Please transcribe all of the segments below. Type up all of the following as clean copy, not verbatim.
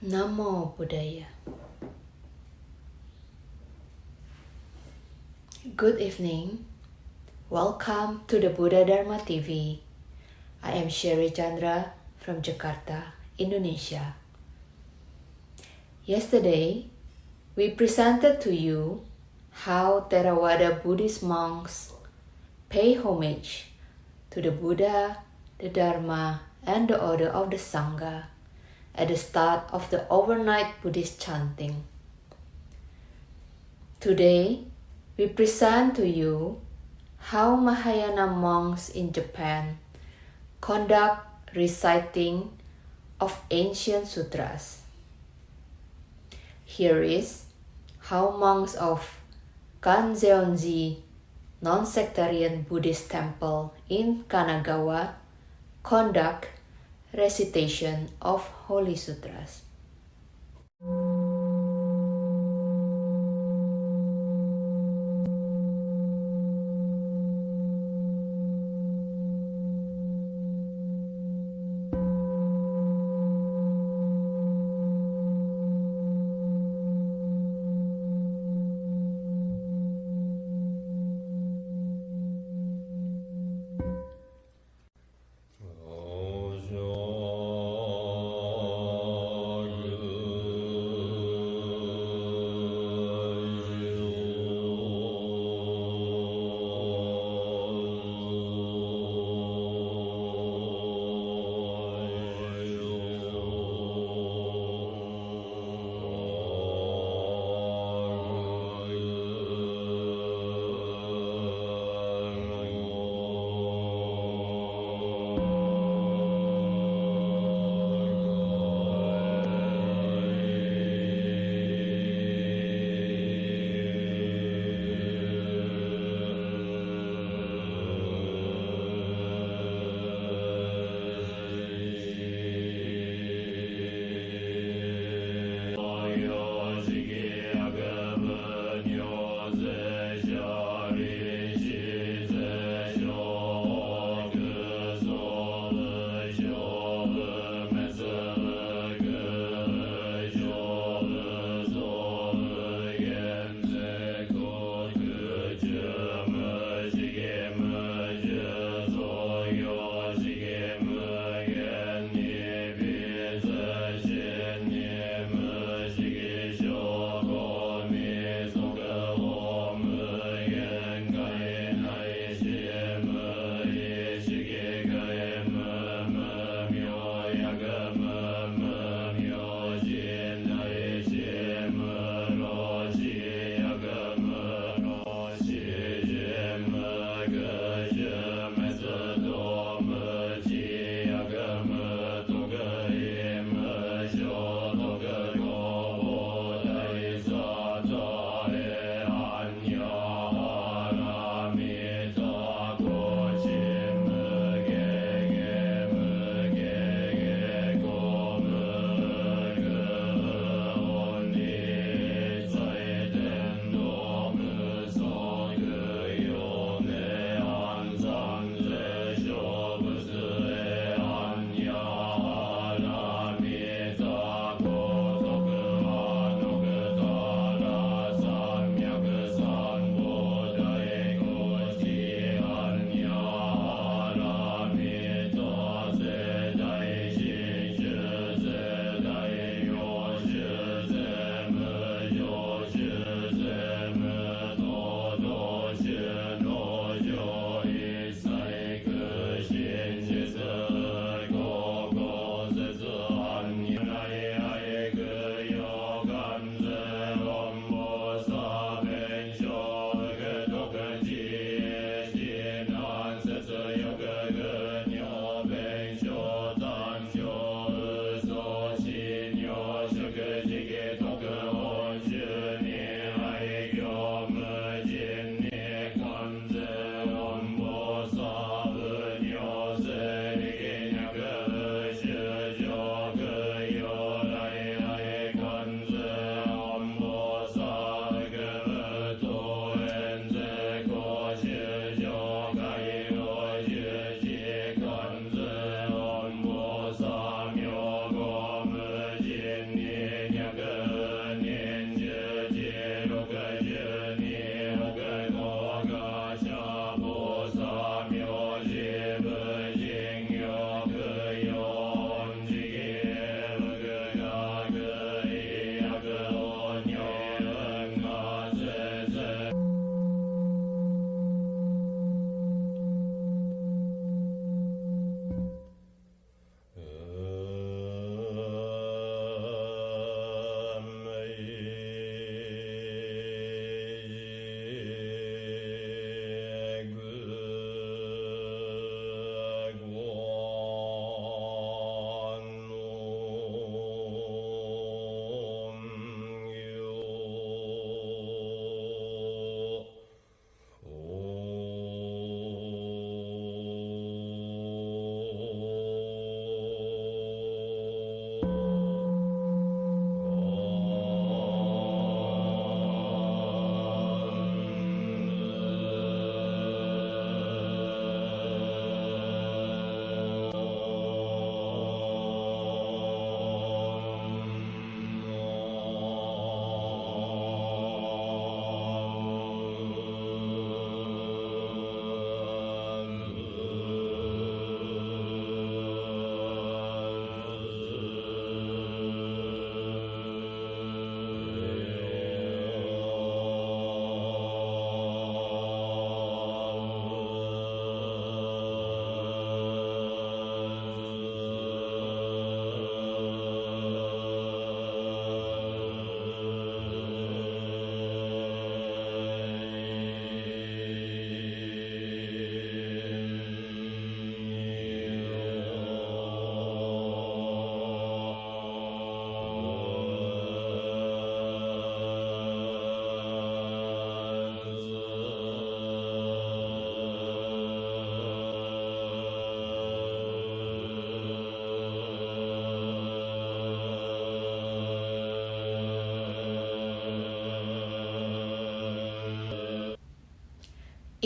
Namo Buddhaya. Good evening. Welcome to the Buddha Dharma TV. I am Sherry Chandra from Jakarta, Indonesia. Yesterday, we presented to you how Theravada Buddhist monks pay homage to the Buddha, the Dharma, and the order of the Sangha at the start of the overnight Buddhist chanting. Today, we present to you how Mahayana monks in Japan conduct reciting of ancient sutras. Here is how monks of Kanzeonji non-sectarian Buddhist temple in Kanagawa conduct recitation of Holy Sutras.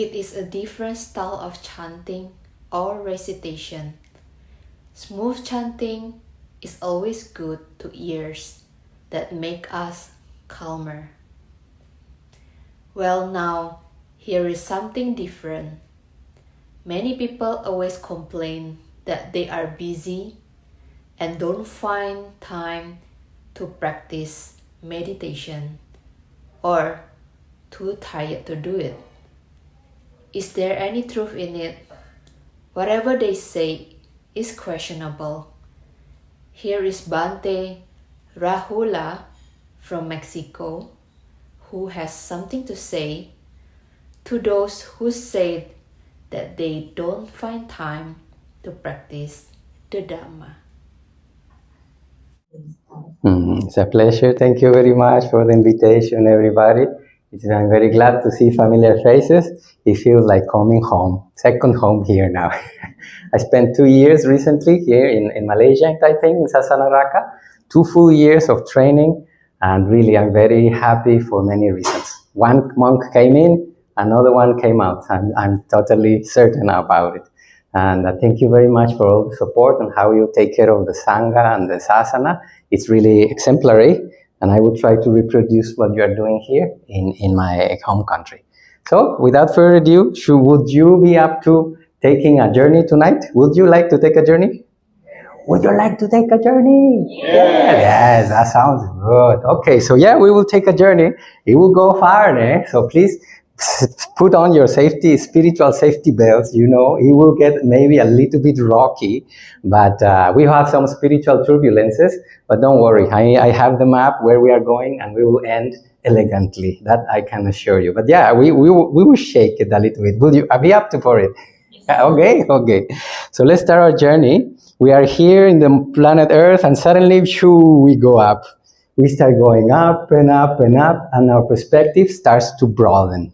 It is a different style of chanting or recitation. Smooth chanting is always good to ears that make us calmer. Well, now, here is something different. Many people always complain that they are busy and don't find time to practice meditation or too tired to do it. Is there any truth in it? Whatever they say is questionable. Here is Bante Rahula from Mexico, who has something to say to those who said that they don't find time to practice the Dhamma. It's a pleasure. Thank you very much for the invitation, everybody. I'm very glad to see familiar faces. It feels like coming home, second home here now. I spent 2 years recently here in Malaysia, in Taipei, in Sasanaraka. 2 full years of training, and really I'm very happy for many reasons. One monk came in, another one came out. I'm totally certain about it. And thank you very much for all the support and how you take care of the Sangha and the Sasana. It's really exemplary, and I will try to reproduce what you are doing here in my home country. So, without further ado, would you be up to taking a journey tonight? Would you like to take a journey? Would you like to take a journey? Yes, that sounds good. Okay, so yeah, we will take a journey. It will go far, eh? So please put on your spiritual safety belts. You know, it will get maybe a little bit rocky, but we have some spiritual turbulences. But don't worry, I have the map where we are going, and we will end elegantly. That I can assure you. But yeah, we will shake it a little bit. Will you be up to for it? Okay. So let's start our journey. We are here in the planet Earth, and suddenly, we go up. We start going up and up and up, and our perspective starts to broaden.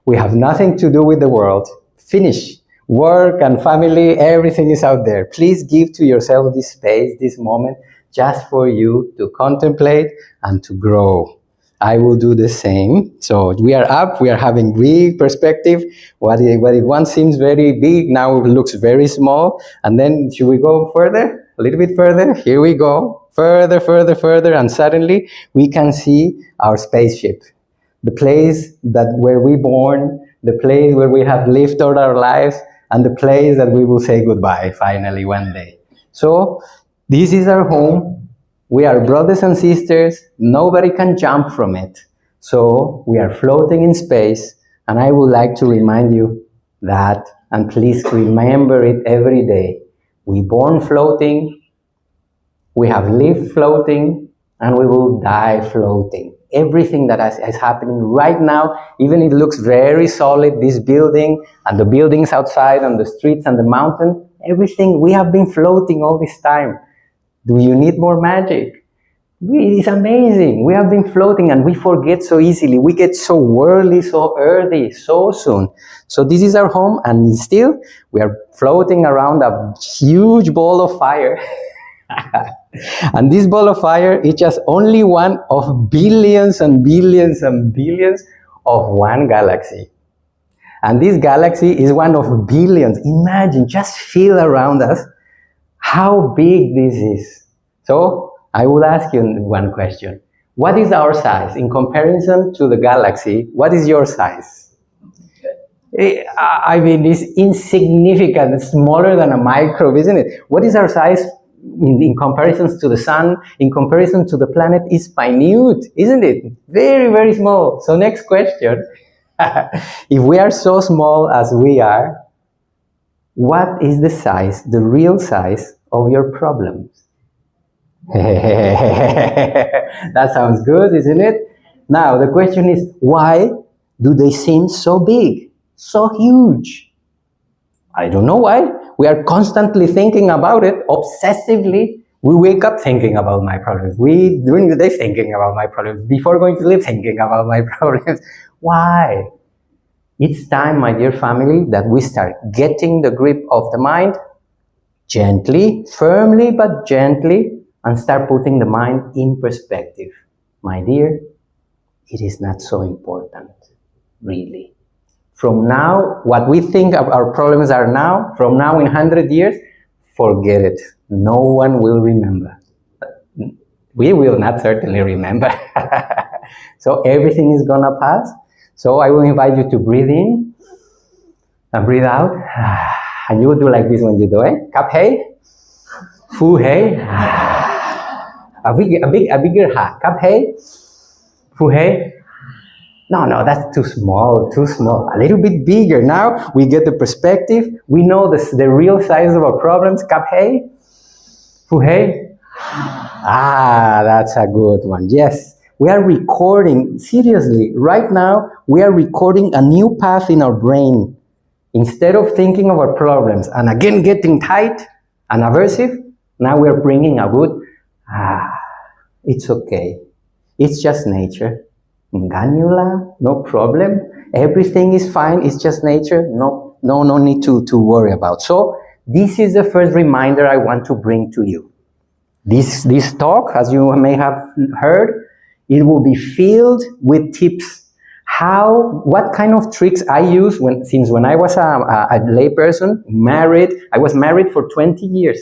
We have nothing to do with the world. Finish. Work and family, everything is out there. Please give to yourself this space, this moment, just for you to contemplate and to grow. I will do the same. So we are up, we are having big perspective. What it once seems very big, now it looks very small. And then should we go further? A little bit further? Here we go. Further. And suddenly we can see our spaceship. The place where we born, the place where we have lived all our lives, and the place that we will say goodbye finally one day. So this is our home. We are brothers and sisters. Nobody can jump from it. So we are floating in space, and I would like to remind you that, and please remember it every day. We born floating, we have lived floating, and we will die floating. Everything that is happening right now, even it looks very solid, this building, and the buildings outside, and the streets, and the mountain, everything, we have been floating all this time. Do you need more magic? It's amazing. We have been floating, and we forget so easily. We get so worldly, so earthy, so soon. So this is our home, and still we are floating around a huge ball of fire. And this ball of fire is just only one of billions and billions and billions of one galaxy. And this galaxy is one of billions. Imagine, just feel around us how big this is. So I will ask you one question. What is our size in comparison to the galaxy? What is your size? I mean, it's insignificant, smaller than a microbe, isn't it? What is our size in comparison to the sun, in comparison to the planet? Is minute, isn't it? Very, very small. So next question. If we are so small as we are, what is the size, the real size of your problems? That sounds good, isn't it? Now, the question is, why do they seem so big, so huge? I don't know why. We are constantly thinking about it, obsessively. We wake up thinking about my problems. During the day, thinking about my problems. Before going to sleep, thinking about my problems. Why? It's time, my dear family, that we start getting the grip of the mind gently, firmly but gently, and start putting the mind in perspective. My dear, it is not so important, really. From now, what we think of our problems are now, from now in 100 years, forget it. No one will remember. We will not certainly remember. So everything is gonna pass. So I will invite you to breathe in and breathe out. And you will do like this when you do it. Cup hey, fu hey. A bigger ha. Cup hey, fu hey. No, that's too small, too small. A little bit bigger. Now we get the perspective. We know the real size of our problems. Cup hey, fu hey. Ah, that's a good one. Yes, we are recording, seriously, right now, we are recording a new path in our brain. Instead of thinking of our problems and again getting tight and aversive, now we are bringing a good, it's okay. It's just nature. Ganula, no problem. Everything is fine. It's just nature. No need to worry about. So this is the first reminder I want to bring to you. This talk, as you may have heard, it will be filled with tips. What kind of tricks I use since when I was a lay person, married. I was married for 20 years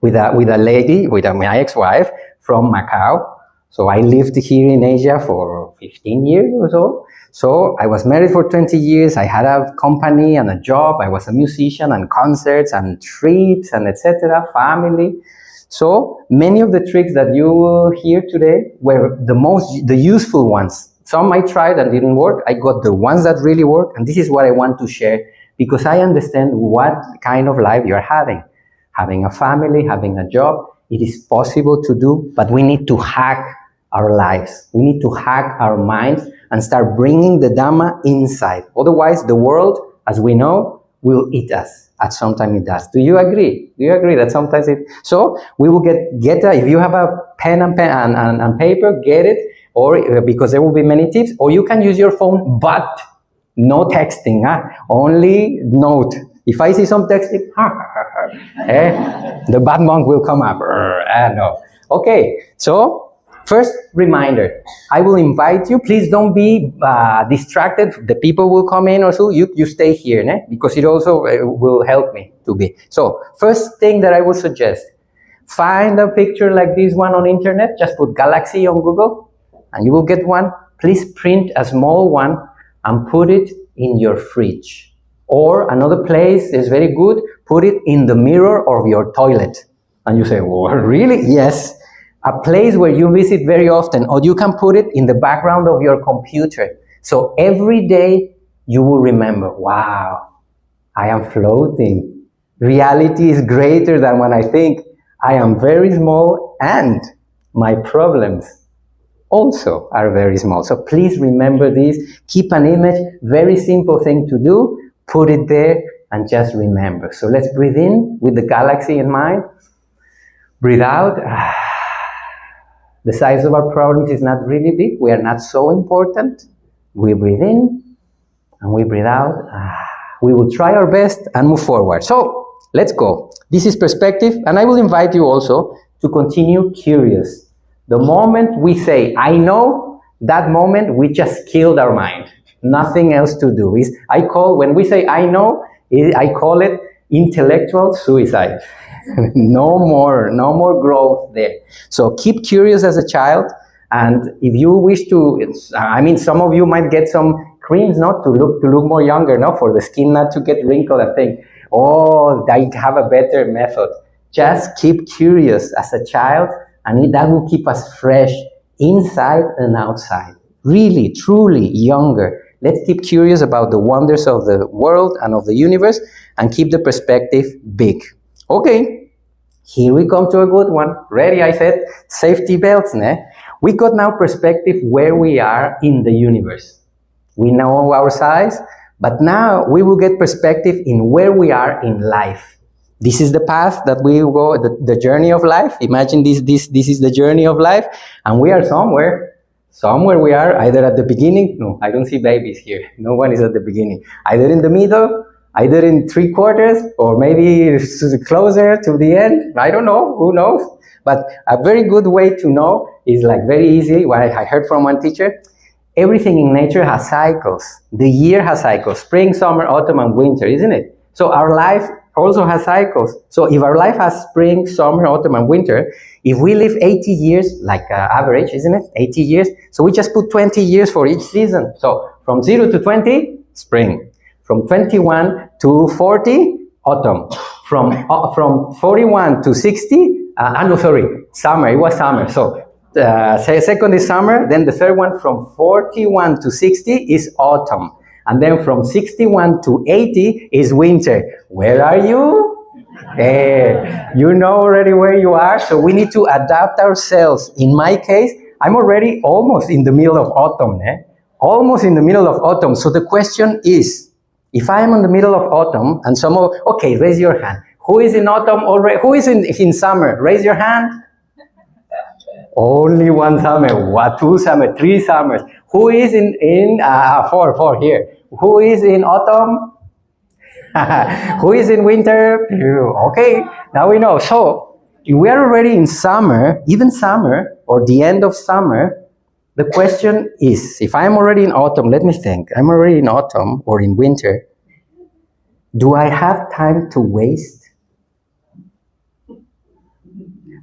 with a lady, with my ex-wife from Macau. So I lived here in Asia for 15 years or so. So I was married for 20 years. I had a company and a job. I was a musician and concerts and trips and etc. Family. So many of the tricks that you will hear today were the useful ones. Some I tried and didn't work. I got the ones that really work, and this is what I want to share because I understand what kind of life you're having. Having a family, having a job, it is possible to do, but we need to hack our lives. We need to hack our minds and start bringing the Dhamma inside. Otherwise, the world, as we know, will eat us. At some time it does. Do you agree? Do you agree that sometimes it... So we will if you have a pen and paper, get it, or because there will be many tips, or you can use your phone, but no texting, only note. If I see some texting, the bad monk will come up. No. Okay, so first reminder, I will invite you, please don't be distracted. The people will come in or so, you stay here, because it also will help me to be. So first thing that I would suggest, find a picture like this one on internet, just put Galaxy on Google and you will get one. Please print a small one and put it in your fridge. Or another place is very good, put it in the mirror of your toilet. And you say, well, really? Yes. A place where you visit very often, or you can put it in the background of your computer. So every day you will remember, wow, I am floating. Reality is greater than when I think. I am very small and my problems also are very small. So please remember this. Keep an image, very simple thing to do. Put it there and just remember. So let's breathe in with the galaxy in mind. Breathe out. The size of our problems is not really big. We are not so important. We breathe in and we breathe out. We will try our best and move forward. So let's go. This is perspective, and I will invite you also to continue curious. The moment we say, I know, that moment we just killed our mind. Nothing else to do. When we say I know, I call it intellectual suicide. No more growth there. So keep curious as a child, and if you wish to, some of you might get some creams, not to look more younger, for the skin not to get wrinkled and think, oh, I have a better method. Just keep curious as a child, and that will keep us fresh inside and outside. Really, truly younger. Let's keep curious about the wonders of the world and of the universe, and keep the perspective big. Okay, here we come to a good one. Ready, I said, safety belts, We got now perspective where we are in the universe. We know our size, but now we will get perspective in where we are in life. This is the path that we will go, the journey of life. Imagine this is the journey of life, and we are somewhere. Somewhere we are, either at the beginning. No, I don't see babies here. No one is at the beginning. Either in the middle, either in 3/4, or maybe closer to the end. I don't know. Who knows? But a very good way to know is like very easy. What I heard from one teacher, everything in nature has cycles. The year has cycles, spring, summer, autumn, and winter, isn't it? So our life also has cycles. So if our life has spring, summer, autumn, and winter, if we live 80 years, like average, isn't it? 80 years. So we just put 20 years for each season. So from 0 to 20, spring. From 21 to 40, autumn. From 41 to 60, summer. It was summer. So second is summer. Then the third one from 41 to 60 is autumn. And then from 61 to 80 is winter. Where are you? You know already where you are, so we need to adapt ourselves. In my case, I'm already almost in the middle of autumn. Almost in the middle of autumn. So the question is, if I am in the middle of autumn and okay, raise your hand. Who is in autumn already? Who is in summer? Raise your hand. Only one summer. What? 2 summers, 3 summers. Who is in 4 here? Who is in autumn? Who is in winter? Okay, now we know. So if we are already in summer, even summer or the end of summer, the question is, if I'm already in autumn, let me think. I'm already in autumn or in winter. Do I have time to waste?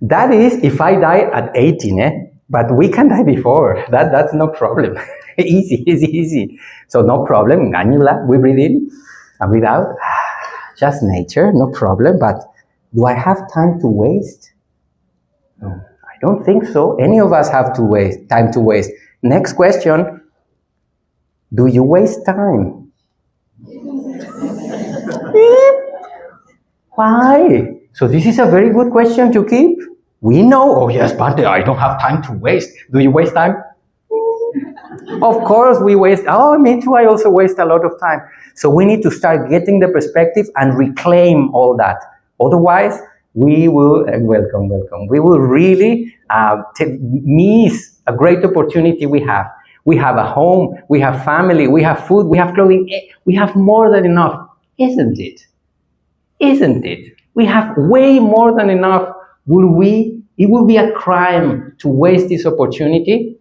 That is, if I die at 18, but we can die before. That's no problem. Easy. So no problem. We breathe in and breathe out. Just nature, no problem. But do I have time to waste? No, I don't think so. Any of us have time to waste. Next question. Do you waste time? Why? So this is a very good question to keep. We know, oh yes, but I don't have time to waste. Do you waste time? Of course we waste. Oh, me too, I also waste a lot of time. So we need to start getting the perspective and reclaim all that. Otherwise, we will, welcome. We will really miss a great opportunity we have. We have a home, we have family, we have food, we have clothing. We have more than enough, isn't it? Isn't it? We have way more than enough. It will be a crime to waste this opportunity.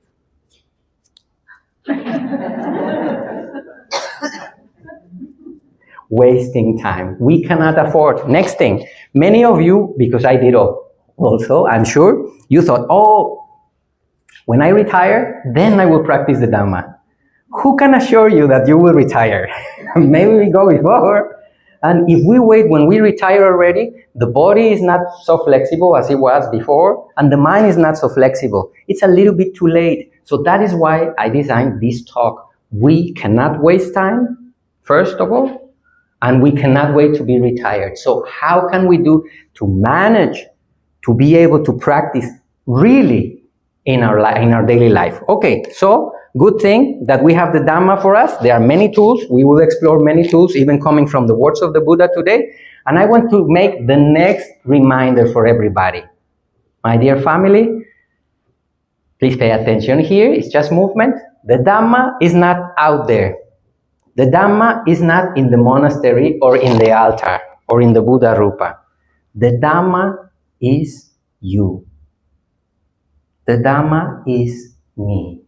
Wasting time. We cannot afford. Next thing, many of you, because I did also, I'm sure, you thought, oh, when I retire, then I will practice the Dhamma. Who can assure you that you will retire? Maybe we go before. And if we wait when we retire already, the body is not so flexible as it was before, and the mind is not so flexible. It's a little bit too late. So that is why I designed this talk. We cannot waste time, first of all, and we cannot wait to be retired. So how can we do to manage to be able to practice really in our daily life? Okay, so good thing that we have the Dhamma for us. There are many tools. We will explore many tools, even coming from the words of the Buddha today. And I want to make the next reminder for everybody. My dear family, please pay attention here. It's just movement. The Dhamma is not out there. The Dhamma is not in the monastery or in the altar or in the Buddha Rupa. The Dhamma is you. The Dhamma is me.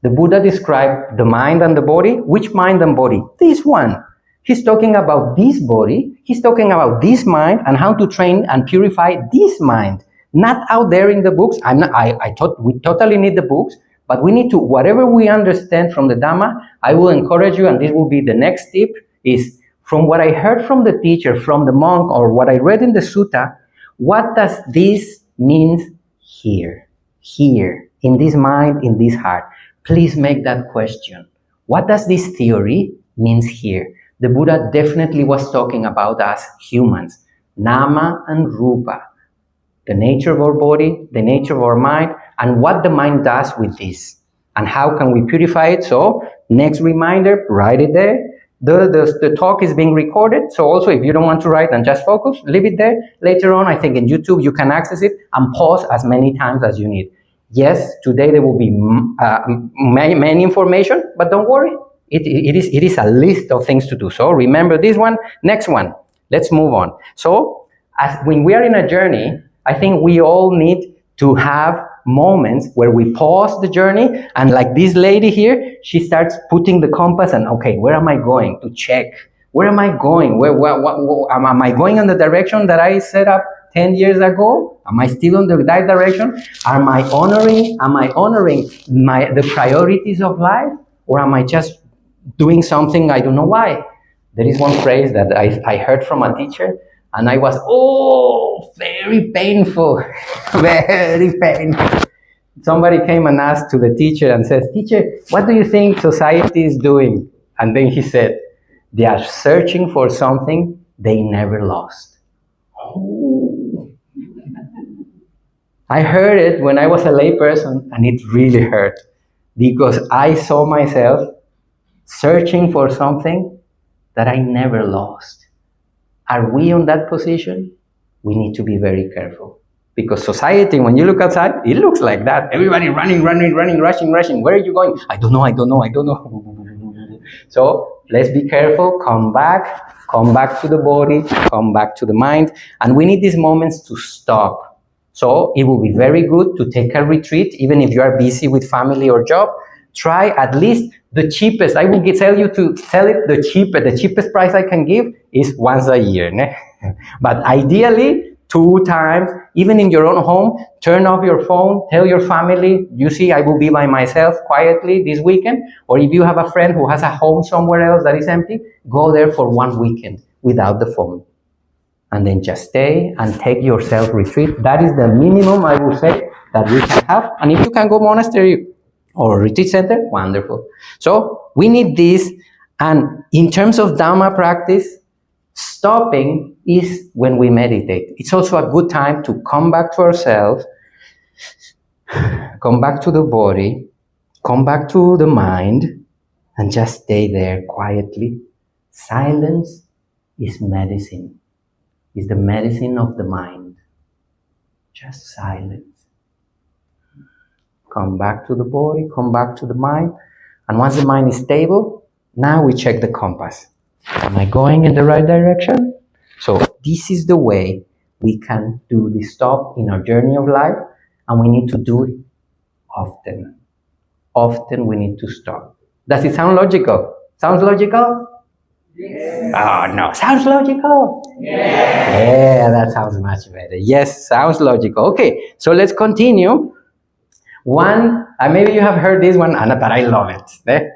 The Buddha described the mind and the body. Which mind and body? This one. He's talking about this body. He's talking about this mind and how to train and purify this mind. Not out there in the books. I thought we totally need the books, but we need to, whatever we understand from the Dhamma, I will encourage you, and this will be the next tip, is from what I heard from the teacher, from the monk, or what I read in the sutta, what does this mean here? Here, in this mind, in this heart. Please make that question. What does this theory mean here? The Buddha definitely was talking about us humans. Nama and Rupa. The nature of our body, the nature of our mind, and what the mind does with this. And how can we purify it? So, next reminder, write it there. The talk is being recorded. So also, if you don't want to write and just focus, leave it there. Later on, I think in YouTube, you can access it and pause as many times as you need. Yes, today there will be many information, but don't worry. It is a list of things to do. So remember this one. Next one. Let's move on. So when we are in a journey, I think we all need to have moments where we pause the journey, and like this lady here, she starts putting the compass and, okay, where am I going? To check. Where am I going? Am I going in the direction that I set up 10 years ago? Am I still in that direction? Am I honoring the priorities of life? Or am I just doing something I don't know why? There is one phrase that I heard from a teacher, and I was, very painful, very painful. Somebody came and asked to the teacher and says, teacher, what do you think society is doing? And then he said, they are searching for something they never lost. I heard it when I was a layperson, and it really hurt, because I saw myself searching for something that I never lost. Are we in that position? We need to be very careful. Because society, when you look outside, it looks like that. Everybody running, rushing. Where are you going? I don't know. So let's be careful, come back to the body, come back to the mind, and we need these moments to stop. So it will be very good to take a retreat, even if you are busy with family or job. Try at least the cheapest. I will tell you to sell it the cheapest price I can give is once a year. Ne? But ideally, 2 times, even in your own home, turn off your phone, tell your family, you see, I will be by myself quietly this weekend. Or if you have a friend who has a home somewhere else that is empty, go there for 1 weekend without the phone. And then just stay and take yourself retreat. That is the minimum, I will say, that we can have. And if you can go monastery or retreat center, wonderful. So we need this. And in terms of Dhamma practice, stopping is when we meditate. It's also a good time to come back to ourselves, come back to the body, come back to the mind, and just stay there quietly. Silence is medicine. It's the medicine of the mind. Just silence. Come back to the body, come back to the mind. And once the mind is stable, now we check the compass. Am I going in the right direction? So this is the way we can do the stop in our journey of life, and we need to do it often. Often we need to stop. Does it sound logical? Sounds logical? Yes. Oh no, sounds logical? Yes. Yeah, that sounds much better. Yes, sounds logical. Okay, so let's continue. One, maybe you have heard this one, but I love it.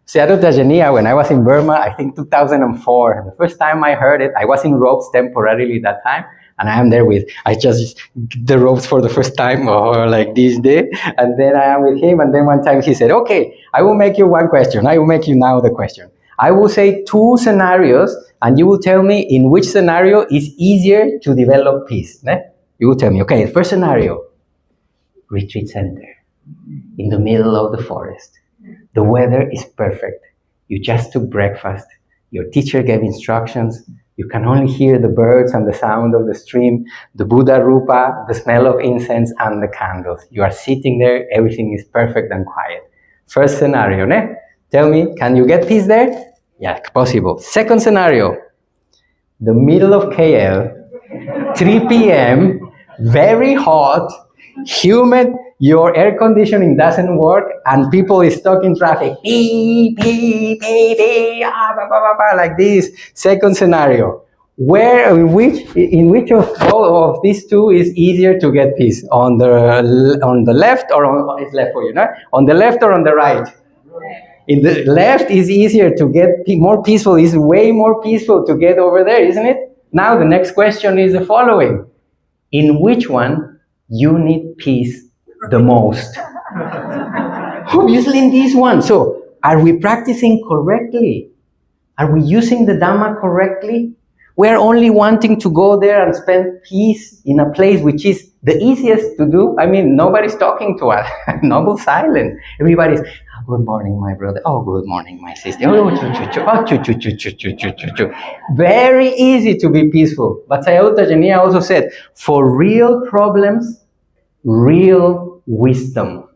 Seattle Tajaniya, when I was in Burma, I think 2004, the first time I heard it, I was in ropes temporarily that time, and I am there I just the ropes for the first time, or like this day, and then I am with him, and then one time he said, okay, I will make you one question, I will make you now the question. I will say 2 scenarios, and you will tell me in which scenario is easier to develop peace. You will tell me, okay, first scenario, retreat center, in the middle of the forest. The weather is perfect. You just took breakfast. Your teacher gave instructions. You can only hear the birds and the sound of the stream, the Buddha Rupa, the smell of incense, and the candles. You are sitting there. Everything is perfect and quiet. First scenario, ne? Tell me, can you get peace there? Yeah, possible. Second scenario, the middle of KL, 3 p.m., very hot, humid, your air conditioning doesn't work, and people is stuck in traffic. Beep, beep, beep, beep, like this. Second scenario. In which of all of these 2 is easier to get peace? On the left or on it's left for you, no? On the left or on the right? In the left is easier to get more peaceful. It's way more peaceful to get over there, isn't it? Now the next question is the following. In which one you need peace the most? Obviously in this one. So are we practicing correctly? Are we using the Dhamma correctly? We're only wanting to go there and spend peace in a place which is the easiest to do. I mean, nobody's talking to us. Noble silence. Everybody's, oh, good morning, my brother. Oh, good morning, my sister. Oh, very easy to be peaceful. But Sayadaw Tajaniya also said, for real problems, real wisdom.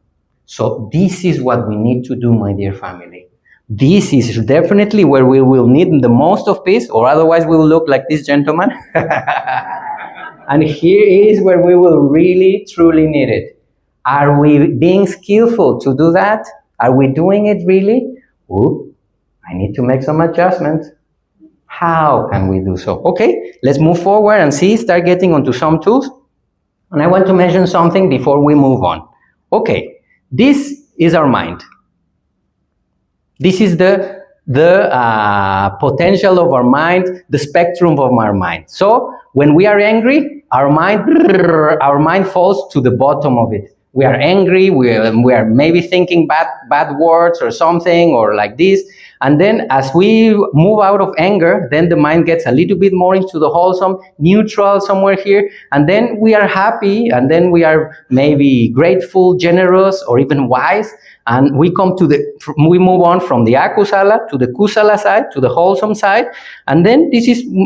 So this is what we need to do, my dear family. This is definitely where we will need the most of peace, or otherwise we will look like this gentleman. And here is where we will really, truly need it. Are we being skillful to do that? Are we doing it really? Ooh, I need to make some adjustments. How can we do so? Okay, let's move forward and start getting onto some tools. And I want to mention something before we move on. Okay, this is our mind. This is the potential of our mind, the spectrum of our mind. So when we are angry, our mind falls to the bottom of it. We are angry, we are maybe thinking bad words or something, or like this. And then as we move out of anger, then the mind gets a little bit more into the wholesome, neutral somewhere here. And then we are happy, and then we are maybe grateful, generous, or even wise. And we move on from the akusala to the kusala side, to the wholesome side. And then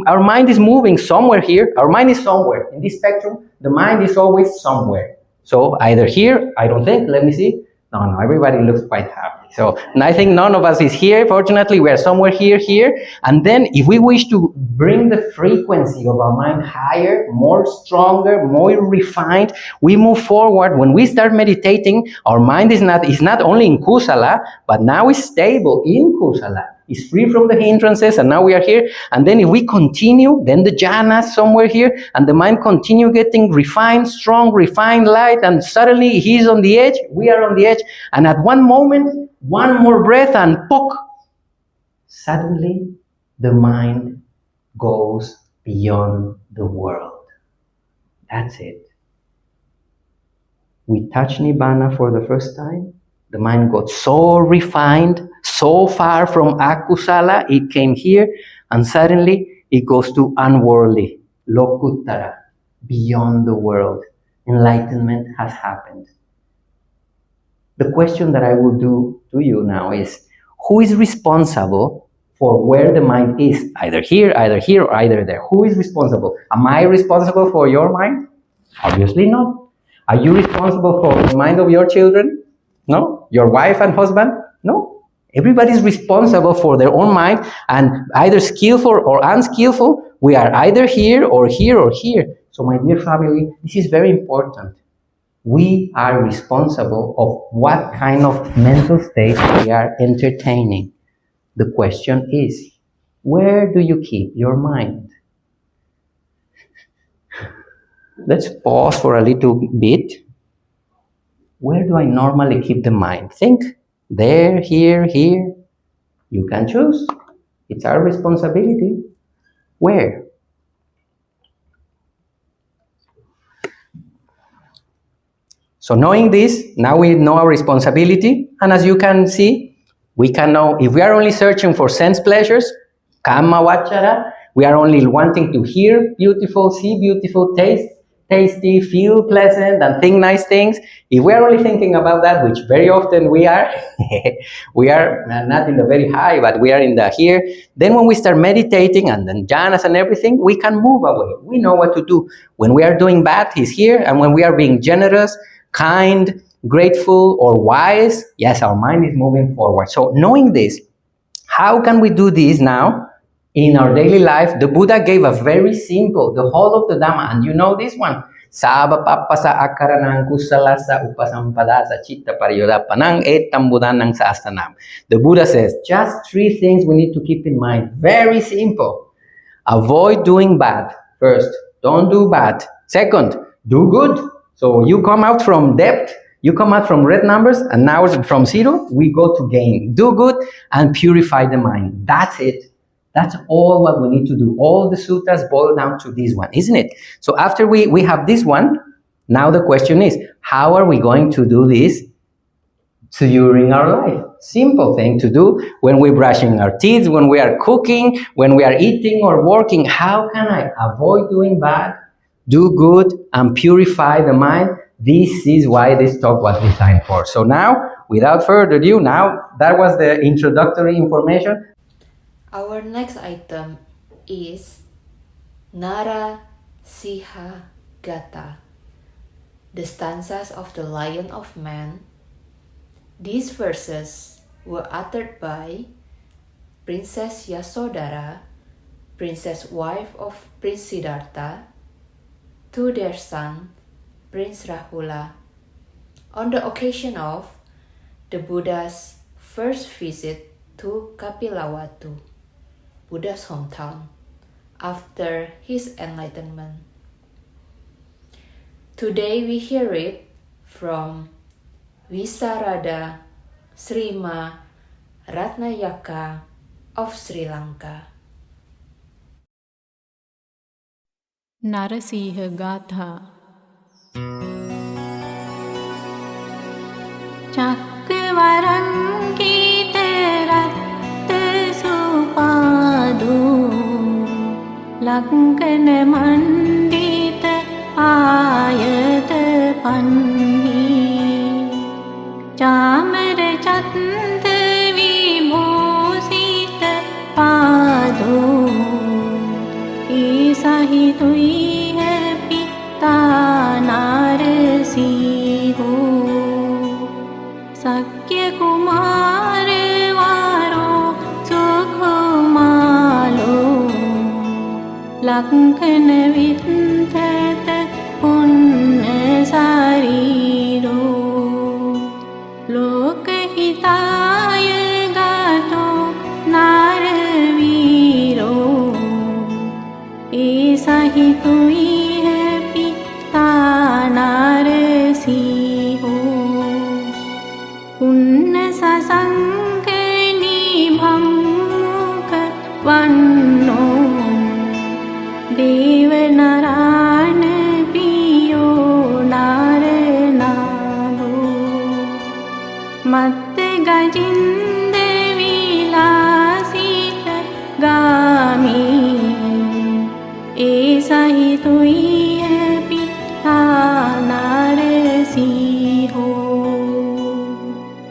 our mind is moving somewhere here. Our mind is somewhere. In this spectrum, the mind is always somewhere. So either here, I don't think, let me see. No, everybody looks quite happy. So I think none of us is here. Fortunately, we are somewhere here. And then if we wish to bring the frequency of our mind higher, more stronger, more refined, we move forward. When we start meditating, our mind is not only in kusala, but now is stable in kusala. It's free from the hindrances, and now we are here. And then if we continue, then the jhanas somewhere here, and the mind continue getting refined, strong, refined, light, and suddenly he's on the edge, we are on the edge, and at one moment, one more breath, and poke, suddenly the mind goes beyond the world. That's it. We touch Nibbana for the first time. The mind got so refined, so far from akusala, it came here, and suddenly it goes to unworldly, lokuttara, beyond the world. Enlightenment has happened. The question that I will do to you now is, who is responsible for where the mind is? Either here, or either there. Who is responsible? Am I responsible for your mind? Obviously not. Are you responsible for the mind of your children? No? Your wife and husband? No. Everybody's responsible for their own mind, and either skillful or unskillful, we are either here or here or here. So my dear family, this is very important. We are responsible of what kind of mental state we are entertaining. The question is, where do you keep your mind? Let's pause for a little bit. Where do I normally keep the mind? Think. There, here. You can choose. It's our responsibility. Where? So knowing this, now we know our responsibility. And as you can see, we can know if we are only searching for sense pleasures, kama vachara, we are only wanting to hear beautiful, see beautiful, taste tasty, feel pleasant, and think nice things. If we are only thinking about that, which very often we are, we are not in the very high, but we are in the here, then when we start meditating and then jhanas and everything, we can move away. We know what to do. When we are doing bad, he's here, and when we are being generous, kind, grateful, or wise, yes, our mind is moving forward. So knowing this, how can we do this now? In our daily life, the Buddha gave a very simple, the whole of the Dhamma, and you know this one. Saba papasa akaranang kusalasa upasampadasa chitta pariyodapanang etam buddhanang sastanam. The Buddha says, just 3 things we need to keep in mind. Very simple. Avoid doing bad. First, don't do bad. Second, do good. So you come out from debt, you come out from red numbers, and now from 0, we go to gain. Do good and purify the mind. That's it. That's all what we need to do. All the suttas boil down to this one, isn't it? So after we have this one, now the question is, how are we going to do this during our life? Simple thing to do when we're brushing our teeth, when we are cooking, when we are eating or working. How can I avoid doing bad, do good, and purify the mind? This is why this talk was designed for. So now, without further ado, now that was the introductory information. Our next item is Nara Siha Gata, the stanzas of the Lion of Man. These verses were uttered by Princess Yasodhara, princess wife of Prince Siddhartha, to their son, Prince Rahula, on the occasion of the Buddha's first visit to Kapilavatthu, Buddha's hometown, after his enlightenment. Today we hear it from Visarada Srima Ratnayaka of Sri Lanka. Narasiha Gatha. Chakvaranki rat supadu Lankana mandita ayat panhi Chamar chat vibhosita padu Isahitui hai pita narasiho Sakya kumar varo sukhumalo Lakhan vithat punna sariro Lokahitaya gato narviro Isahitui hai pita narasiho Punna sasankani bhammukha vanno Devanarana piyo naranabo Matte gajinda vilasita gami Esahitui hai pita narasiho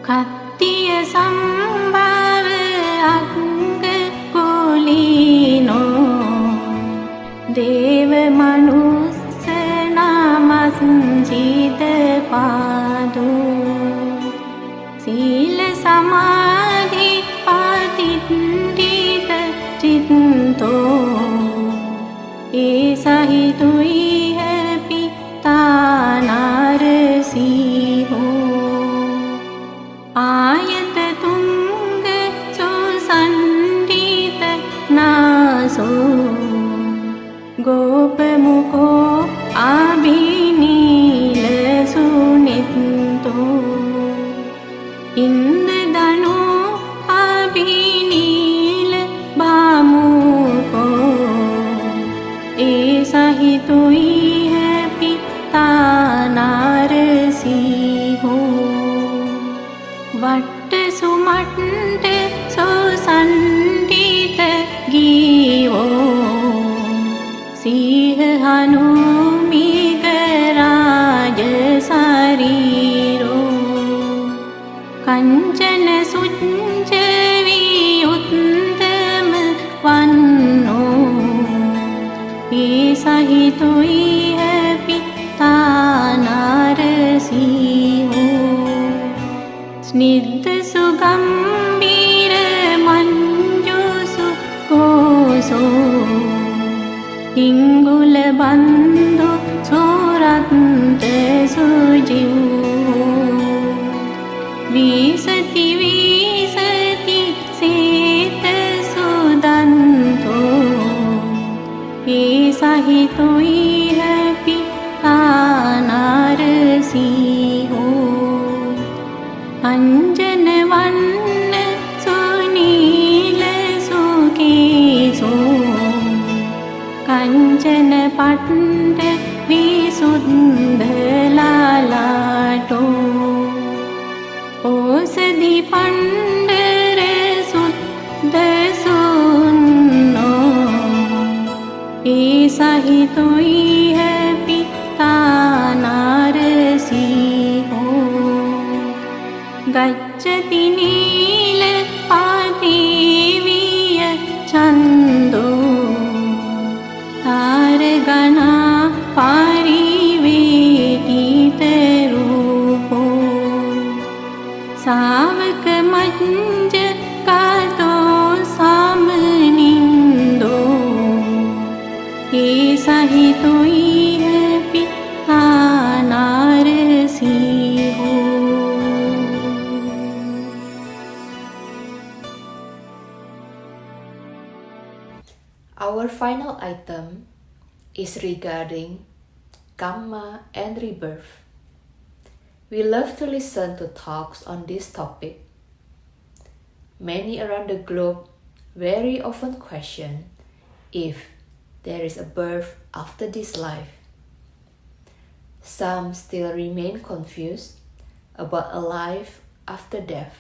Kattiya sambhava anga kulino Deva manussa namasanjita padu Sila samadhi patindita citto Esahitui hai pita narasiho Ayat tunga susandita naso Gopamukho abhinila sunitto Indadanu abhinila bhamukho Esahitui hai pita narasiho Vatta sumatta susandita givo Siha hanumigaraja sariro Kanchana succa viyuttama vanno Esahitui hai pita narasiho Snidha sugambira manjusu koso Ingula bandhu suratta sujivu Visati visati seta sudanto Esahitui hai pita narasiho Anjana vanna sunila sukeso Kanchana patta visuddhalalato Osadi pandara suddha sunno Esahitui hai pita narasiho Gacchati nila pativiya chando Taragana parivetita rupo Savaka manja kato samanindo Esahitui hai pita narasiho final item is regarding karma and rebirth. We love to listen to talks on this topic. Many around the globe very often question if there is a birth after this life. Some still remain confused about a life after death.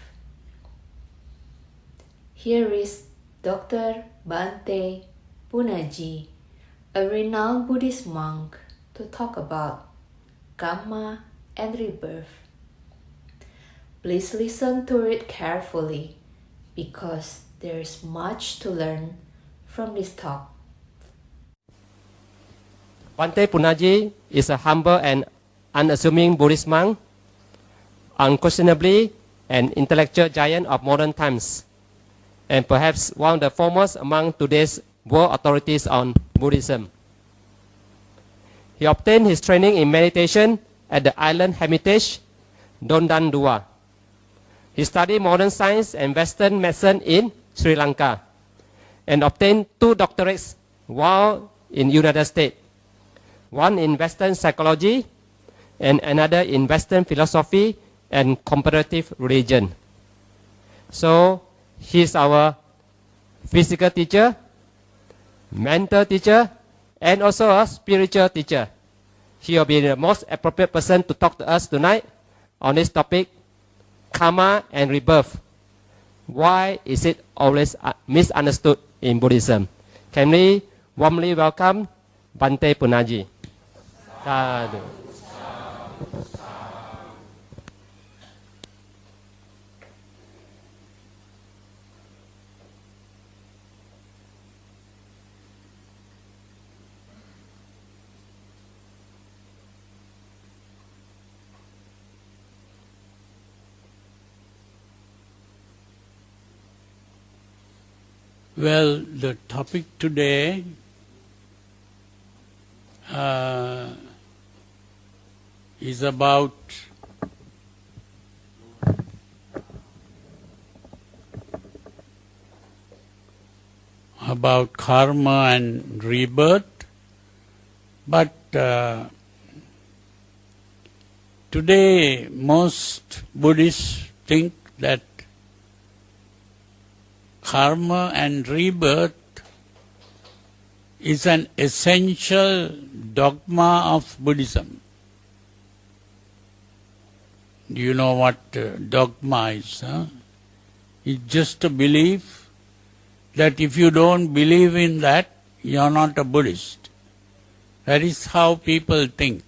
Here is Dr. Bante Punaji, a renowned Buddhist monk, to talk about karma and rebirth. Please listen to it carefully because there is much to learn from this talk. Bante Punaji is a humble and unassuming Buddhist monk, unquestionably an intellectual giant of modern times, and perhaps one of the foremost among today's world authorities on Buddhism. He obtained his training in meditation at the island hermitage Dondan Dua. He studied modern science and Western medicine in Sri Lanka and obtained 2 doctorates while in United States, one in Western psychology and another in Western philosophy and comparative religion. So he is our physical teacher, mental teacher, and also a spiritual teacher. He will be the most appropriate person to talk to us tonight on this topic, karma and rebirth. Why is it always misunderstood in Buddhism? Can we warmly welcome Bante Punaji? Sadhu. Well, the topic today is about karma and rebirth, but today most Buddhists think that karma and rebirth is an essential dogma of Buddhism. Do you know what dogma is? Huh? It's just a belief that if you don't believe in that, you're not a Buddhist. That is how people think.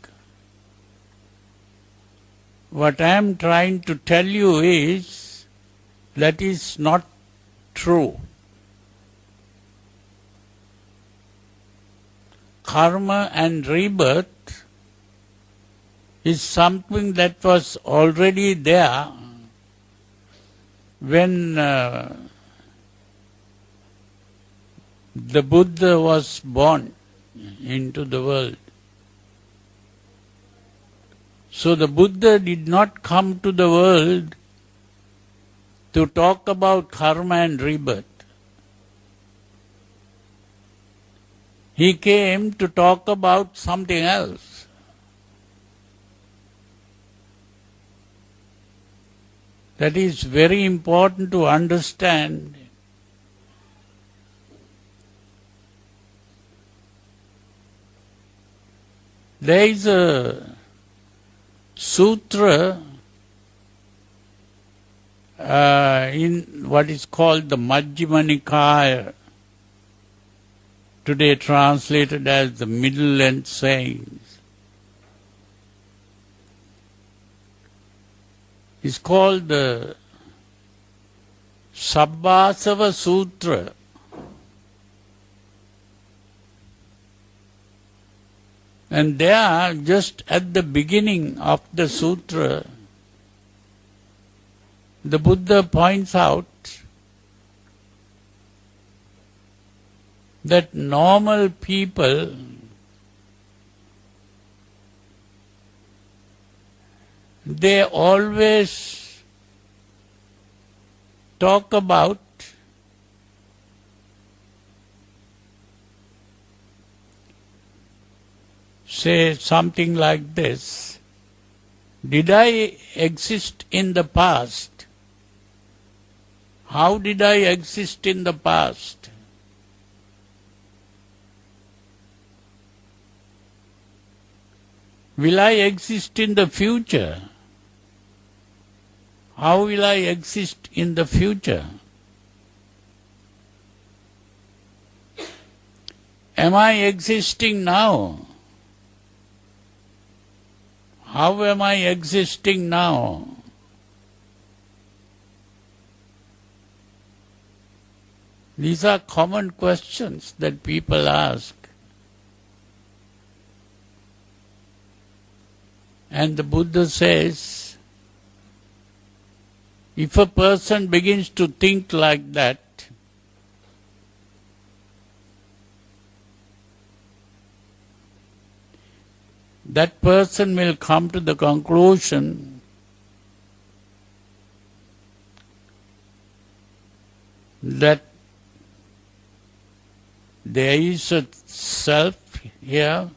What I am trying to tell you is that is not true. Karma and rebirth is something that was already there when the Buddha was born into the world. So the Buddha did not come to the world to talk about karma and rebirth. He came to talk about something else. That is very important to understand. There is a sutra in what is called the Majjhima Nikaya, today translated as the Middle Length Sayings. It's called the Sabbasava Sutra. And there, just at the beginning of the sutra, the Buddha points out that normal people they always talk about say something like this: did I exist in the past? How did I exist in the past? Will I exist in the future? How will I exist in the future? Am I existing now? How am I existing now? These are common questions that people ask. And the Buddha says, if a person begins to think like that, that person will come to the conclusion that there is a self here,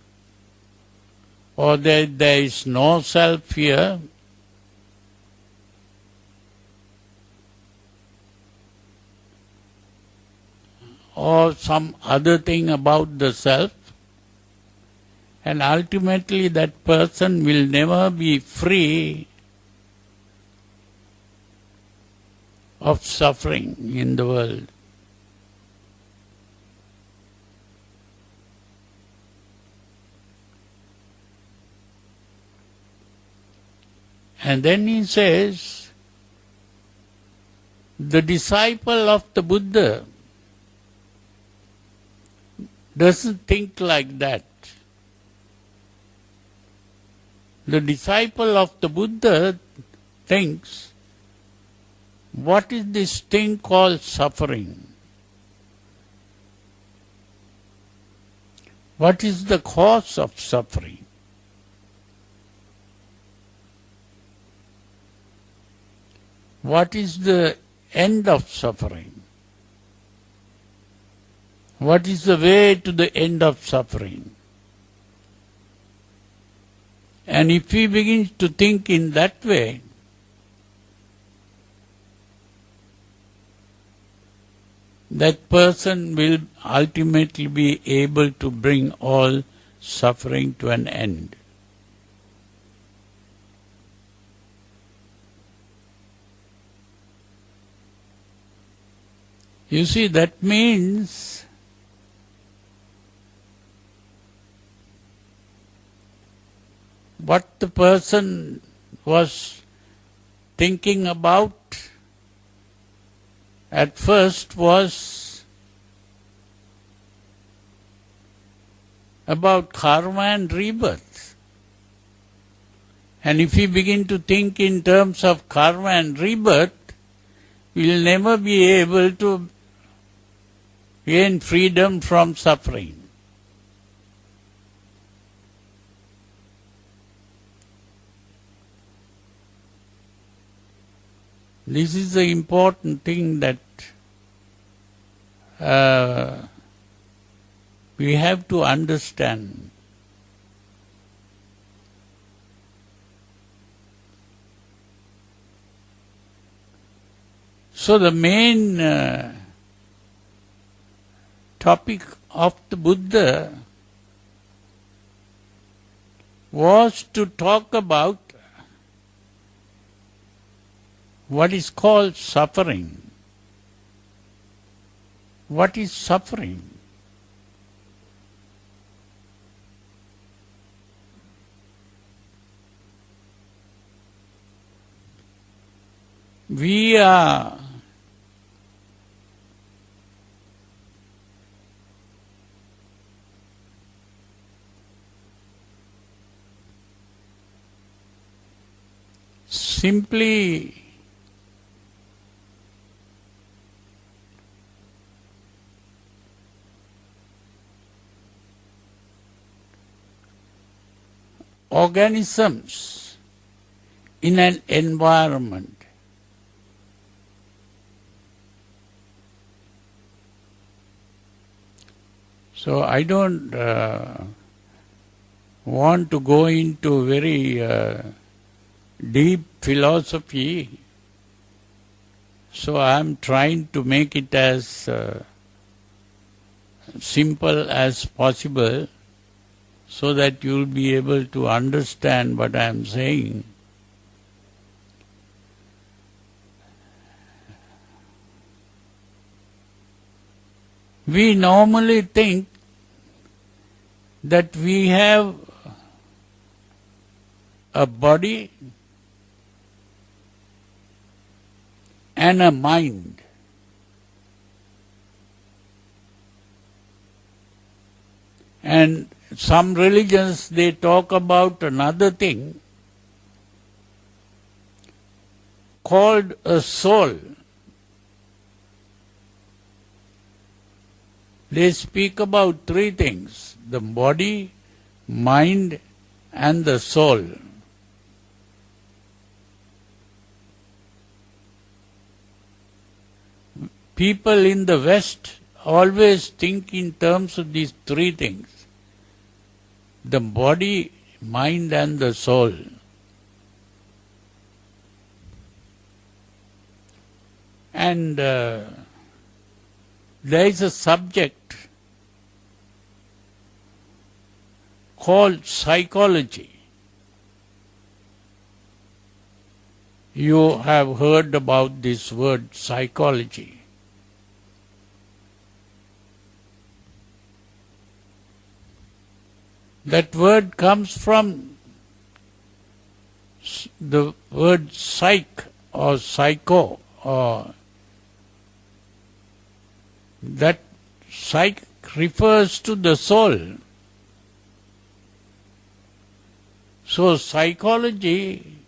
or there is no self here, or some other thing about the self, and ultimately that person will never be free of suffering in the world. And then he says, the disciple of the Buddha doesn't think like that. The disciple of the Buddha thinks, what is this thing called suffering? What is the cause of suffering? What is the end of suffering? What is the way to the end of suffering? And if he begins to think in that way, that person will ultimately be able to bring all suffering to an end. You see, that means what the person was thinking about at first was about karma and rebirth. And if we begin to think in terms of karma and rebirth, we will never be able to gain freedom from suffering. This is the important thing that we have to understand. So the main topic of the Buddha was to talk about what is called suffering. What is suffering? We are simply organisms in an environment. So I don't want to go into very deep philosophy, so I am trying to make it as simple as possible so that you will be able to understand what I am saying. We normally think that we have a body and a mind. And some religions, they talk about another thing called a soul. They speak about three things: the body, mind, and the soul. People in the West always think in terms of these three things: the body, mind, and the soul. And there is a subject called psychology. You have heard about this word psychology. That word comes from the word psych or psycho, or that psych refers to the soul. So psychology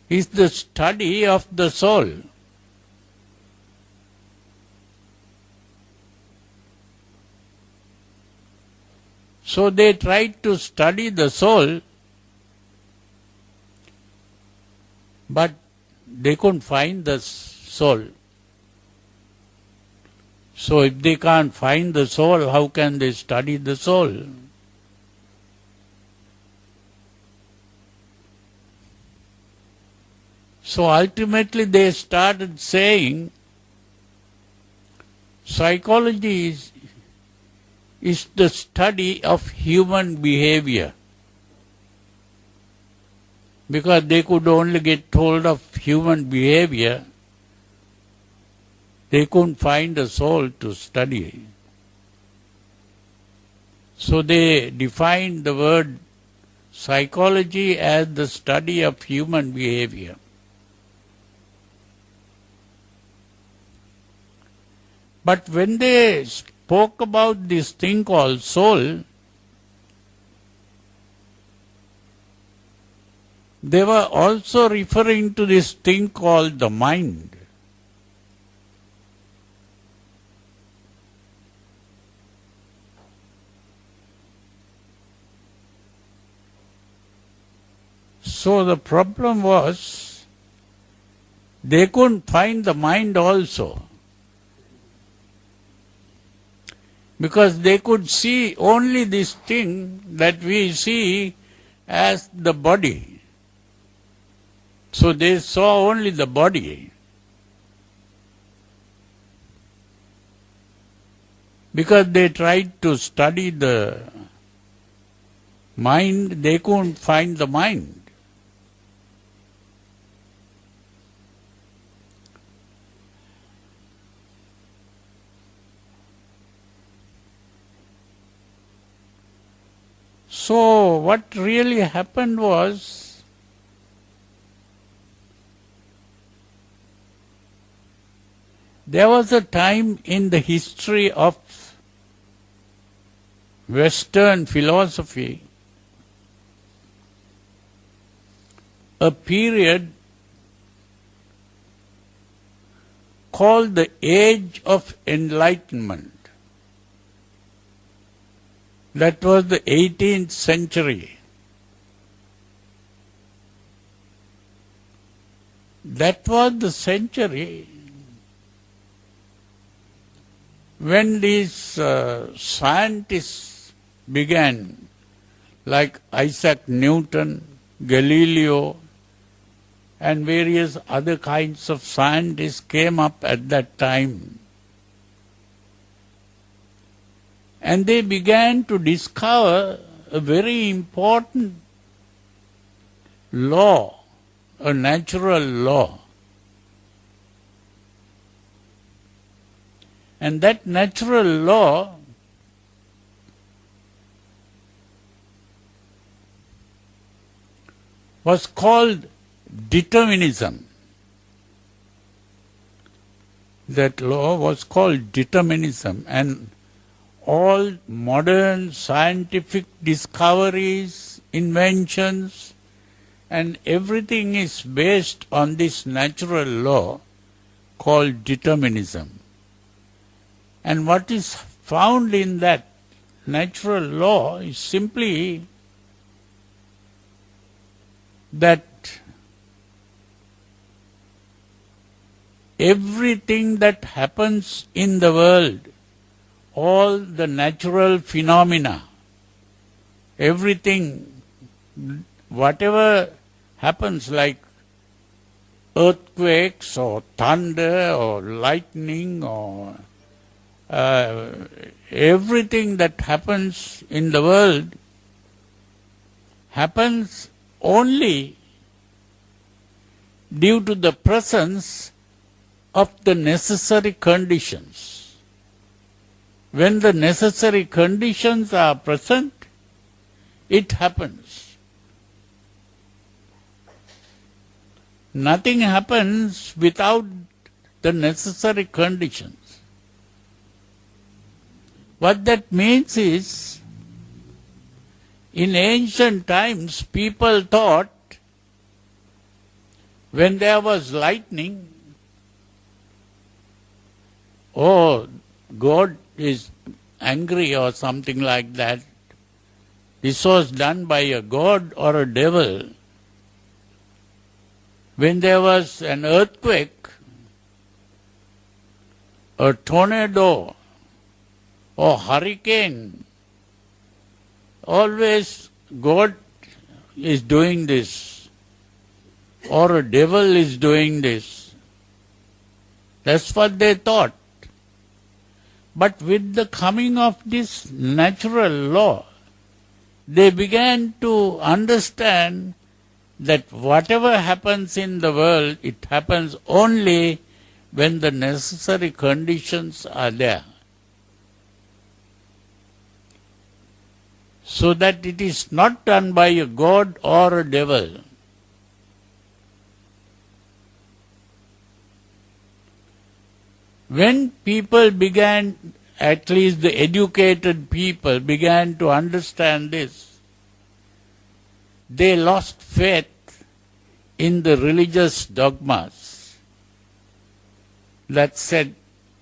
is the study of the soul. So they tried to study the soul, but they couldn't find the soul. So if they can't find the soul, how can they study the soul? So ultimately they started saying psychology is the study of human behavior. Because they could only get hold of human behavior, they couldn't find a soul to study. So they defined the word psychology as the study of human behavior. But when they spoke about this thing called soul, they were also referring to this thing called the mind. So the problem was, they couldn't find the mind also. Because they could see only this thing that we see as the body. So they saw only the body. Because they tried to study the mind, they couldn't find the mind. So what really happened was, there was a time in the history of Western philosophy, a period called the Age of Enlightenment. That was the 18th century. That was the century when these scientists began like Isaac Newton, Galileo, and various other kinds of scientists came up at that time. And they began to discover a very important law, a natural law. And that natural law was called determinism. That law was called determinism, and all modern scientific discoveries, inventions, and everything is based on this natural law called determinism. And what is found in that natural law is simply that everything that happens in the world, all the natural phenomena, everything, whatever happens like earthquakes or thunder or lightning or everything that happens in the world happens only due to the presence of the necessary conditions. When the necessary conditions are present, it happens. Nothing happens without the necessary conditions. What that means is, in ancient times, people thought when there was lightning, oh, God is angry or something like that. This was done by a god or a devil. When there was an earthquake, a tornado, or hurricane, always God is doing this, or a devil is doing this. That's what they thought. But with the coming of this natural law, they began to understand that whatever happens in the world, it happens only when the necessary conditions are there. So that it is not done by a god or a devil. When people began, at least the educated people began to understand this, they lost faith in the religious dogmas that said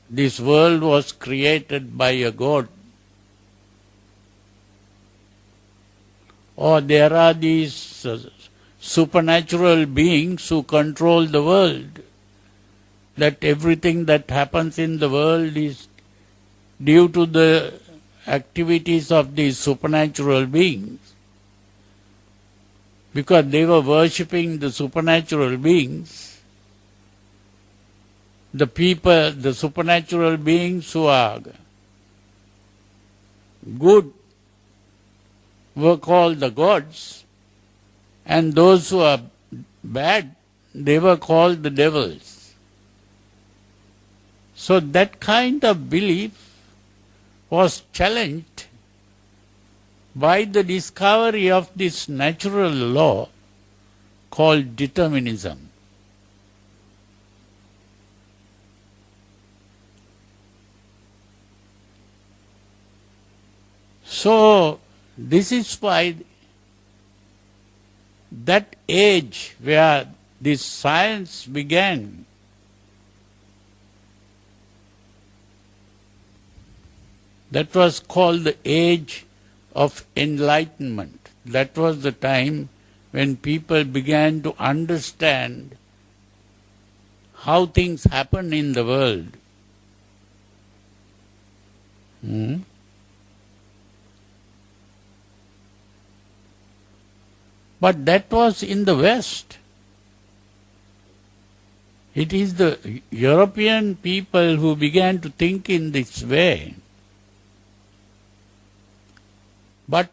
this world was created by a god, or there are these supernatural beings who control the world, that everything that happens in the world is due to the activities of these supernatural beings. Because they were worshipping the supernatural beings, the people, the supernatural beings who are good were called the gods, and those who are bad, they were called the devils. So that kind of belief was challenged by the discovery of this natural law called determinism. So this is why that age where this science began, that was called the age of enlightenment. That was the time when people began to understand how things happen in the world. But that was in the West. It is the European people who began to think in this way. But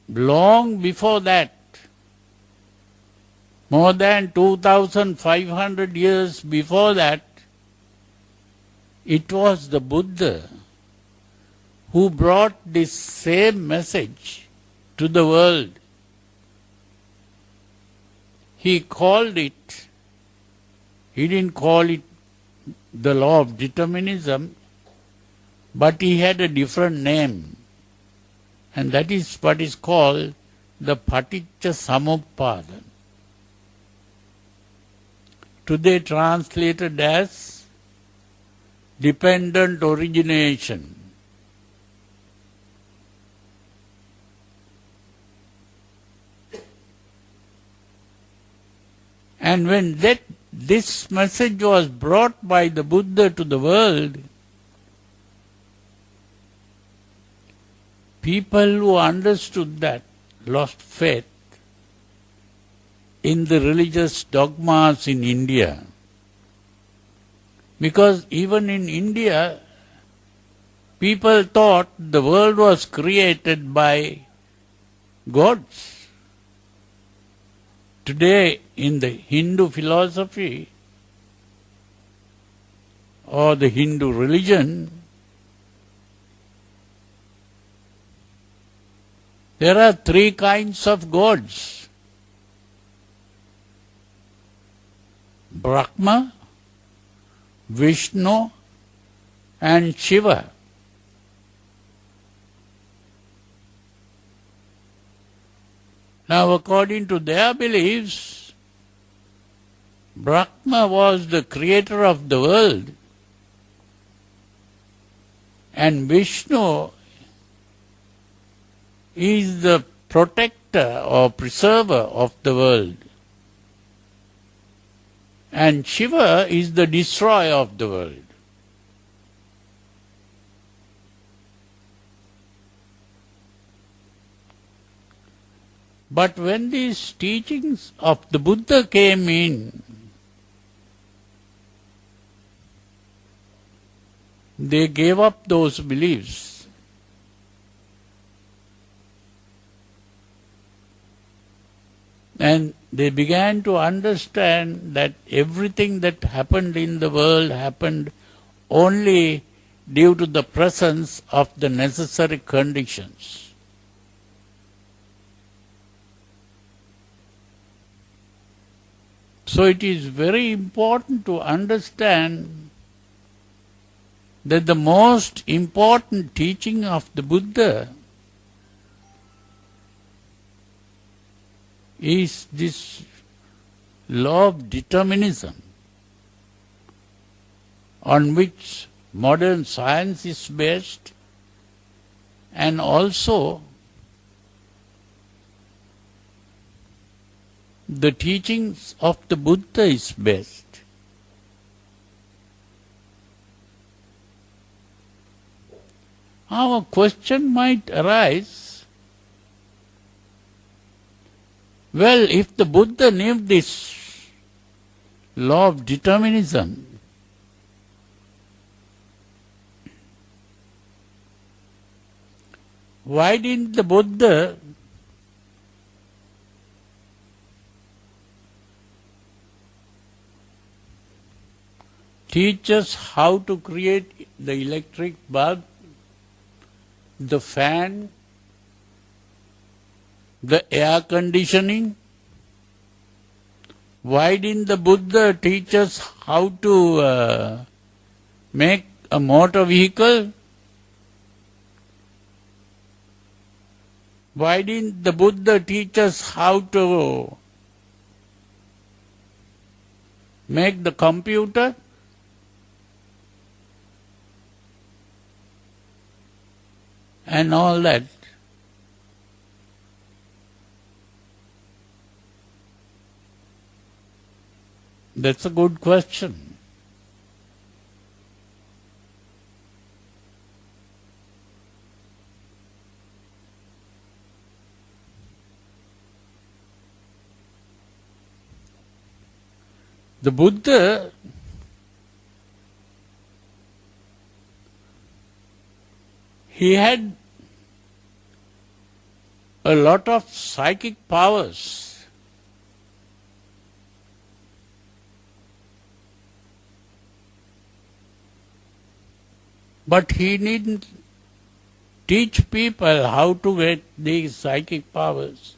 long before that, more than 2,500 years before that, it was the Buddha who brought this same message to the world. He called it, he didn't call it the law of determinism, but he had a different name. And that is what is called the Paticca Samuppada. Today translated as dependent origination. And when this message was brought by the Buddha to the world, people who understood that lost faith in the religious dogmas in India. Because even in India, people thought the world was created by gods. Today, in the Hindu philosophy or the Hindu religion, there are three kinds of gods: Brahma, Vishnu, and Shiva. Now, according to their beliefs, Brahma was the creator of the world, and Vishnu is the protector or preserver of the world, and Shiva is the destroyer of the world. But when these teachings of the Buddha came in, they gave up those beliefs. And they began to understand that everything that happened in the world happened only due to the presence of the necessary conditions. So it is very important to understand that the most important teaching of the Buddha is this law of determinism, on which modern science is based, and also the teachings of the Buddha is based. Our question might arise, well, if the Buddha knew this law of determinism, why didn't the Buddha teach us how to create the electric bulb, the fan, the air conditioning? Why didn't the Buddha teach us how to make a motor vehicle? Why didn't the Buddha teach us how to make the computer? And all that. That's a good question. The Buddha he had a lot of psychic powers. But he didn't teach people how to get these psychic powers.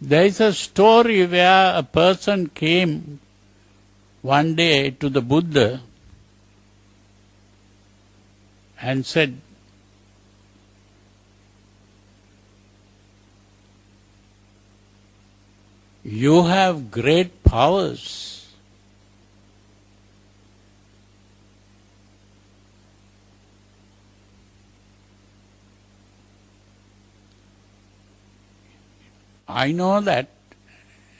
There is a story where a person came one day to the Buddha and said, "You have great powers. I know that,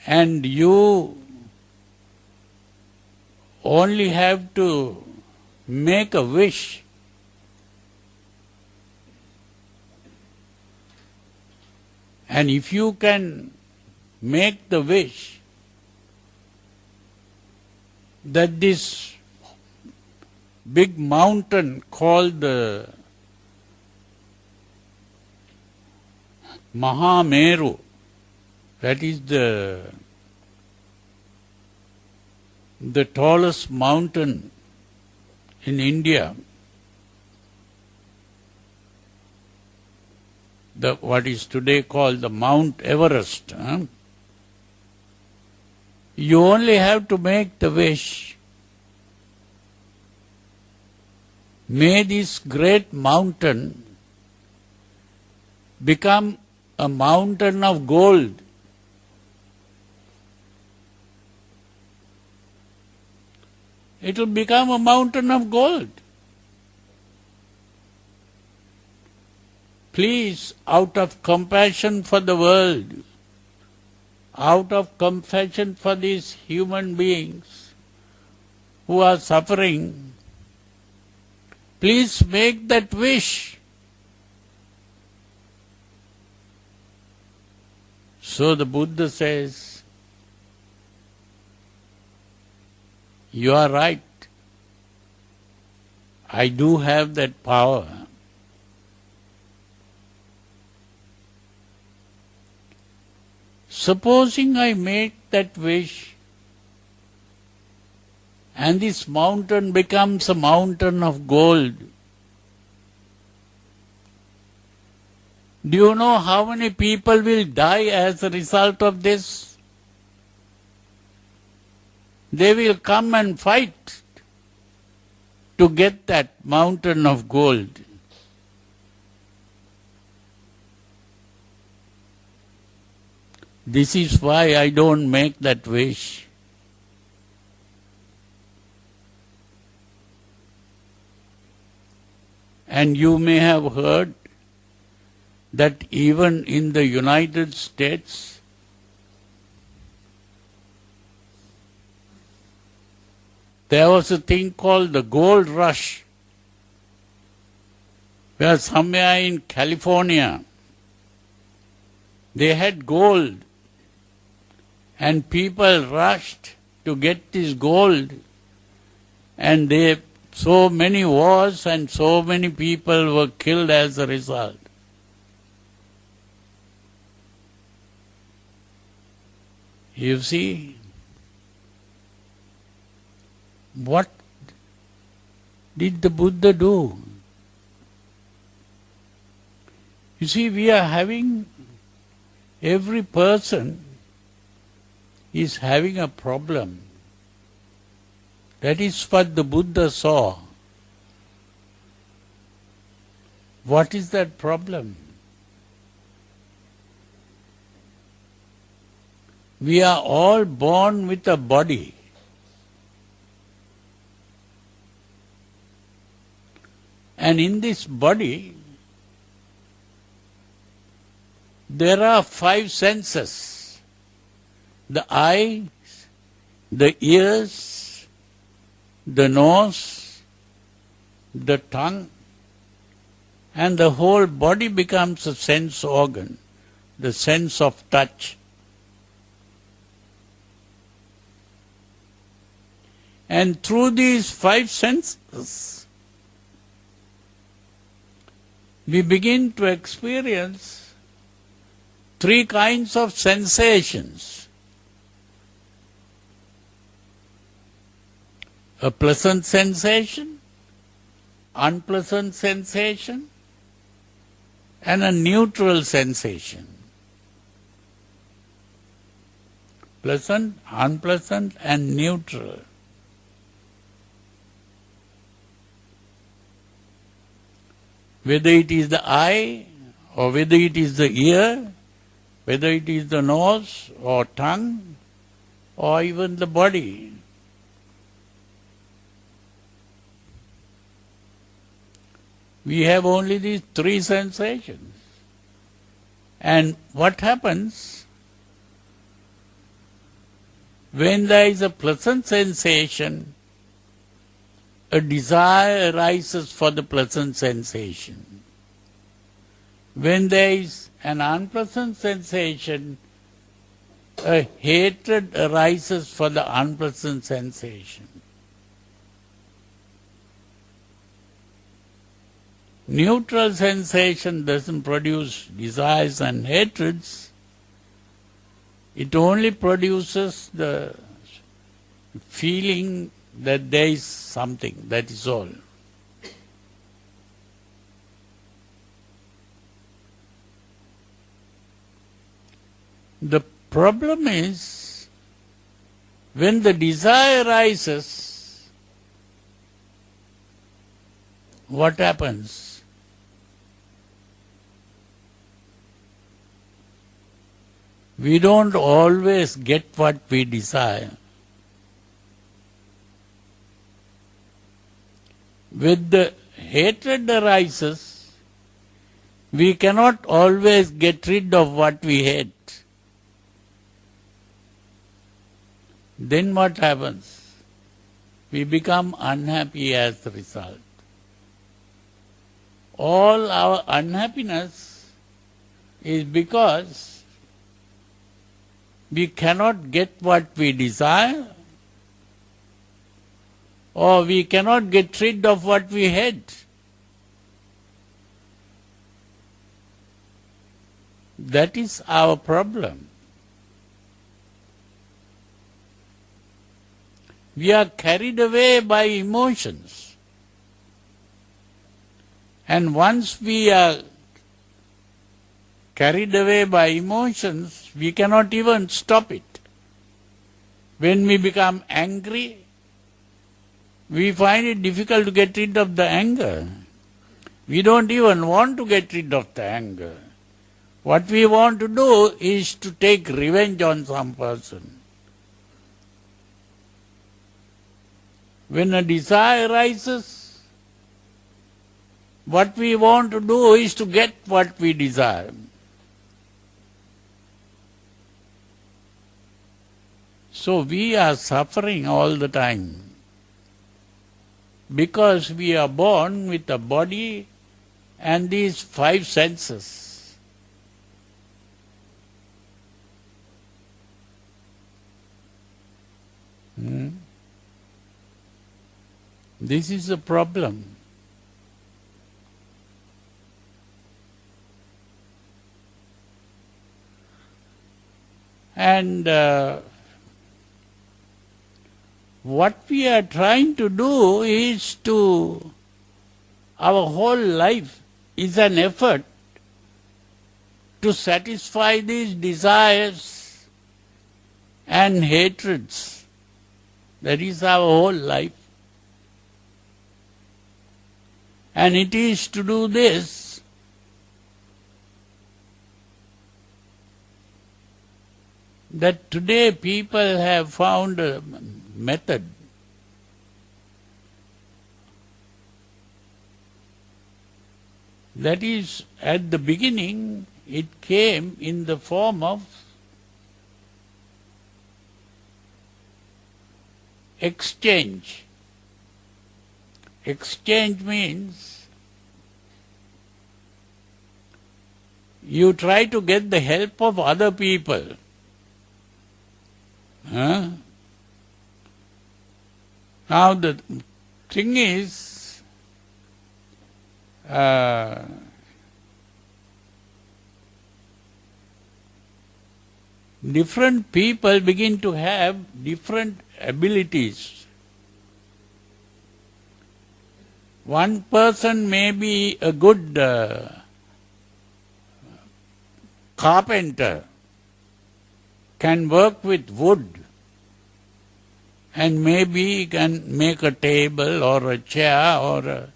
and you only have to make a wish. And if you can make the wish that this big mountain called the Mahameru, that is the tallest mountain in India, what is today called the Mount Everest. You only have to make the wish. May this great mountain become a mountain of gold. It will become a mountain of gold. Please, out of compassion for the world, out of compassion for these human beings who are suffering, please make that wish. So the Buddha says, you are right. I do have that power. Supposing I make that wish and this mountain becomes a mountain of gold, do you know how many people will die as a result of this? They will come and fight to get that mountain of gold. This is why I don't make that wish. And you may have heard that even in the United States, there was a thing called the gold rush, where somewhere in California, they had gold, and people rushed to get this gold, and so many wars and so many people were killed as a result. You see, what did the Buddha do? You see, we are having, every person is having a problem. That is what the Buddha saw. What is that problem? We are all born with a body. And in this body, there are 5 senses: the eyes, the ears, the nose, the tongue, and the whole body becomes a sense organ, the sense of touch. And through these 5 senses, we begin to experience 3 kinds of sensations. A pleasant sensation, unpleasant sensation, and a neutral sensation. Pleasant, unpleasant, and neutral. Whether it is the eye, or whether it is the ear, whether it is the nose or tongue, or even the body. We have only these 3 sensations. And what happens when there is a pleasant sensation? A desire arises for the pleasant sensation. When there is an unpleasant sensation, a hatred arises for the unpleasant sensation. Neutral sensation doesn't produce desires and hatreds. It only produces the feeling that there is something, that is all. The problem is, when the desire arises, what happens? We don't always get what we desire. When the hatred arises, we cannot always get rid of what we hate. Then what happens? We become unhappy as a result. All our unhappiness is because we cannot get what we desire, or we cannot get rid of what we hate. That is our problem. We are carried away by emotions. And once we are carried away by emotions, we cannot even stop it. When we become angry, we find it difficult to get rid of the anger. We don't even want to get rid of the anger. What we want to do is to take revenge on some person. When a desire arises, what we want to do is to get what we desire. So we are suffering all the time because we are born with a body and these 5 senses. This is a problem. And what we are trying to do is to, our whole life is an effort to satisfy these desires and hatreds. That is our whole life. And it is to do this that today people have found a method that is, at the beginning it came in the form of exchange. Exchange means you try to get the help of other people. Huh? Now the thing is, different people begin to have different abilities. One person may be a good carpenter, can work with wood, and maybe can make a table or a chair or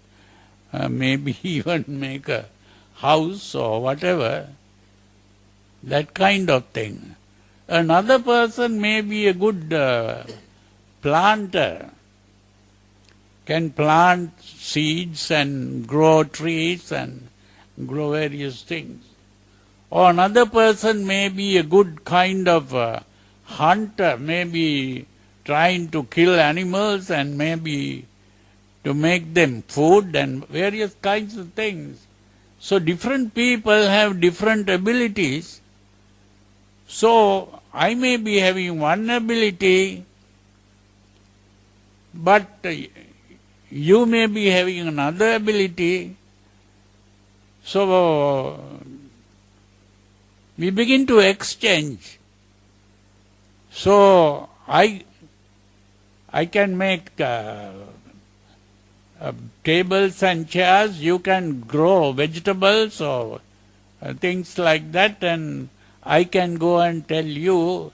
maybe even make a house or whatever, that kind of thing. Another person may be a good planter, can plant seeds and grow trees and grow various things. Or another person may be a good kind of hunter, maybe trying to kill animals and maybe to make them food and various kinds of things. So different people have different abilities. So I may be having one ability, but you may be having another ability. So we begin to exchange. So I can make tables and chairs, you can grow vegetables or things like that, and I can go and tell you,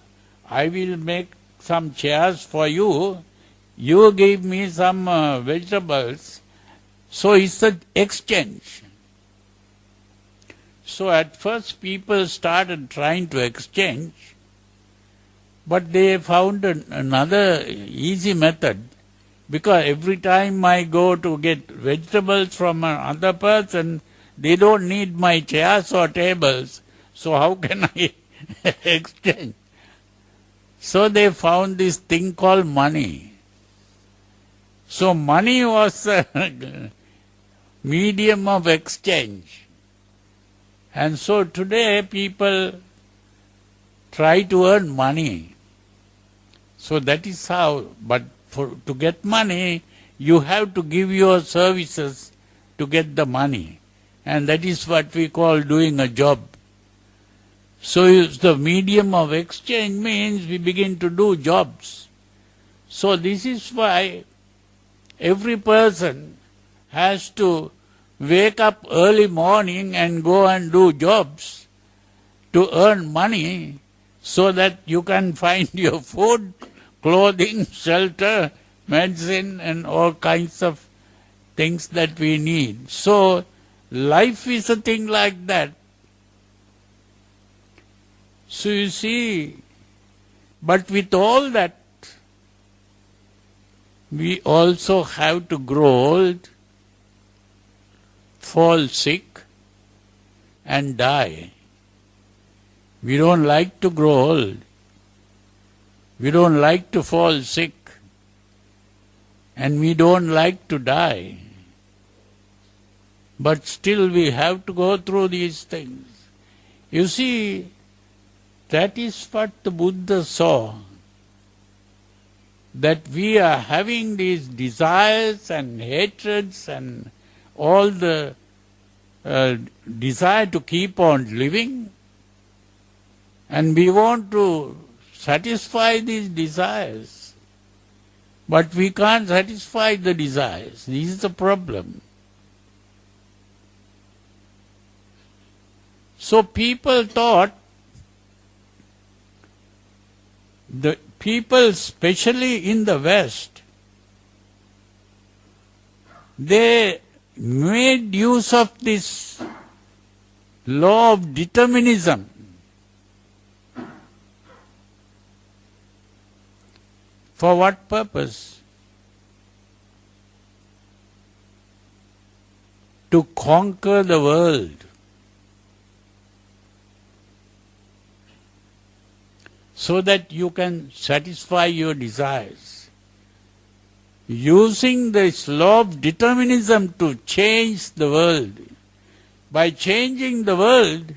I will make some chairs for you, you give me some vegetables. So it's an exchange. So at first people started trying to exchange, but they found another easy method, because every time I go to get vegetables from another person, they don't need my chairs or tables, so how can I exchange? So they found this thing called money. So money was a medium of exchange. And so today people try to earn money. So that is how, but to get money, you have to give your services to get the money. And that is what we call doing a job. So the medium of exchange means we begin to do jobs. So this is why every person has to wake up early morning and go and do jobs to earn money so that you can find your food, clothing, shelter, medicine and all kinds of things that we need. So life is a thing like that. So you see, but with all that, we also have to grow old, fall sick and die. We don't like to grow old. We don't like to fall sick. And we don't like to die. But still we have to go through these things. You see, that is what the Buddha saw. That we are having these desires and hatreds and all the desire to keep on living, and we want to satisfy these desires, but we can't satisfy the desires. This is the problem. So people thought, the people especially in the West, they made use of this law of determinism. For what purpose? To conquer the world. So that you can satisfy your desires. Using this law of determinism to change the world. By changing the world,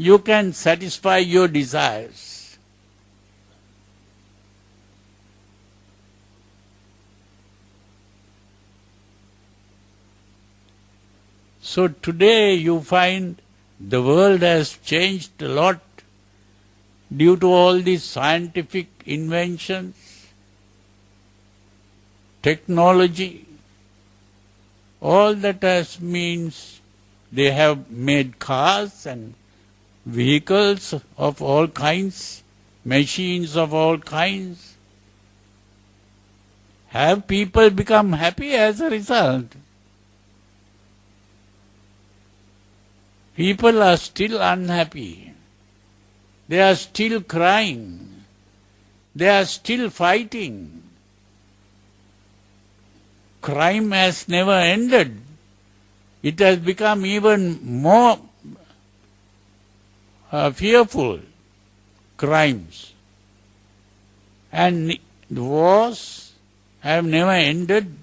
you can satisfy your desires. So today you find the world has changed a lot due to all these scientific inventions, technology. All that has means they have made cars and vehicles of all kinds, machines of all kinds. Have people become happy as a result? People are still unhappy. They are still crying. They are still fighting. Crime has never ended. It has become even more fearful, crimes. And wars have never ended.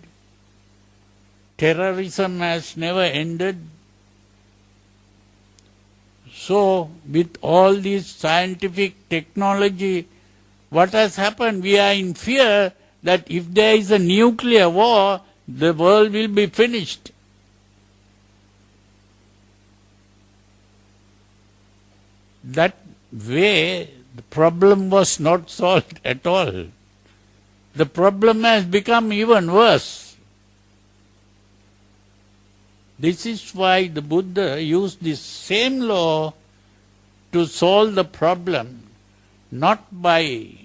Terrorism has never ended. So, with all this scientific technology, what has happened? We are in fear that if there is a nuclear war, the world will be finished. That way, the problem was not solved at all. The problem has become even worse. This is why the Buddha used this same law to solve the problem, not by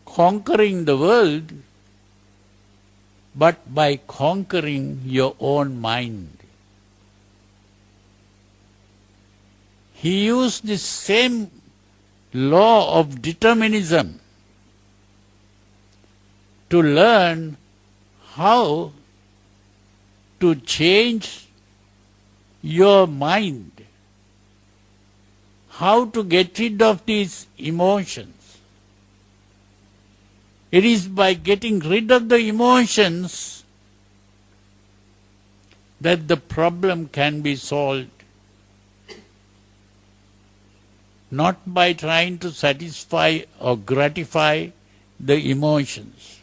conquering the world, but by conquering your own mind. He used this same law of determinism to learn how to change your mind, how to get rid of these emotions. It is by getting rid of the emotions that the problem can be solved. Not by trying to satisfy or gratify the emotions.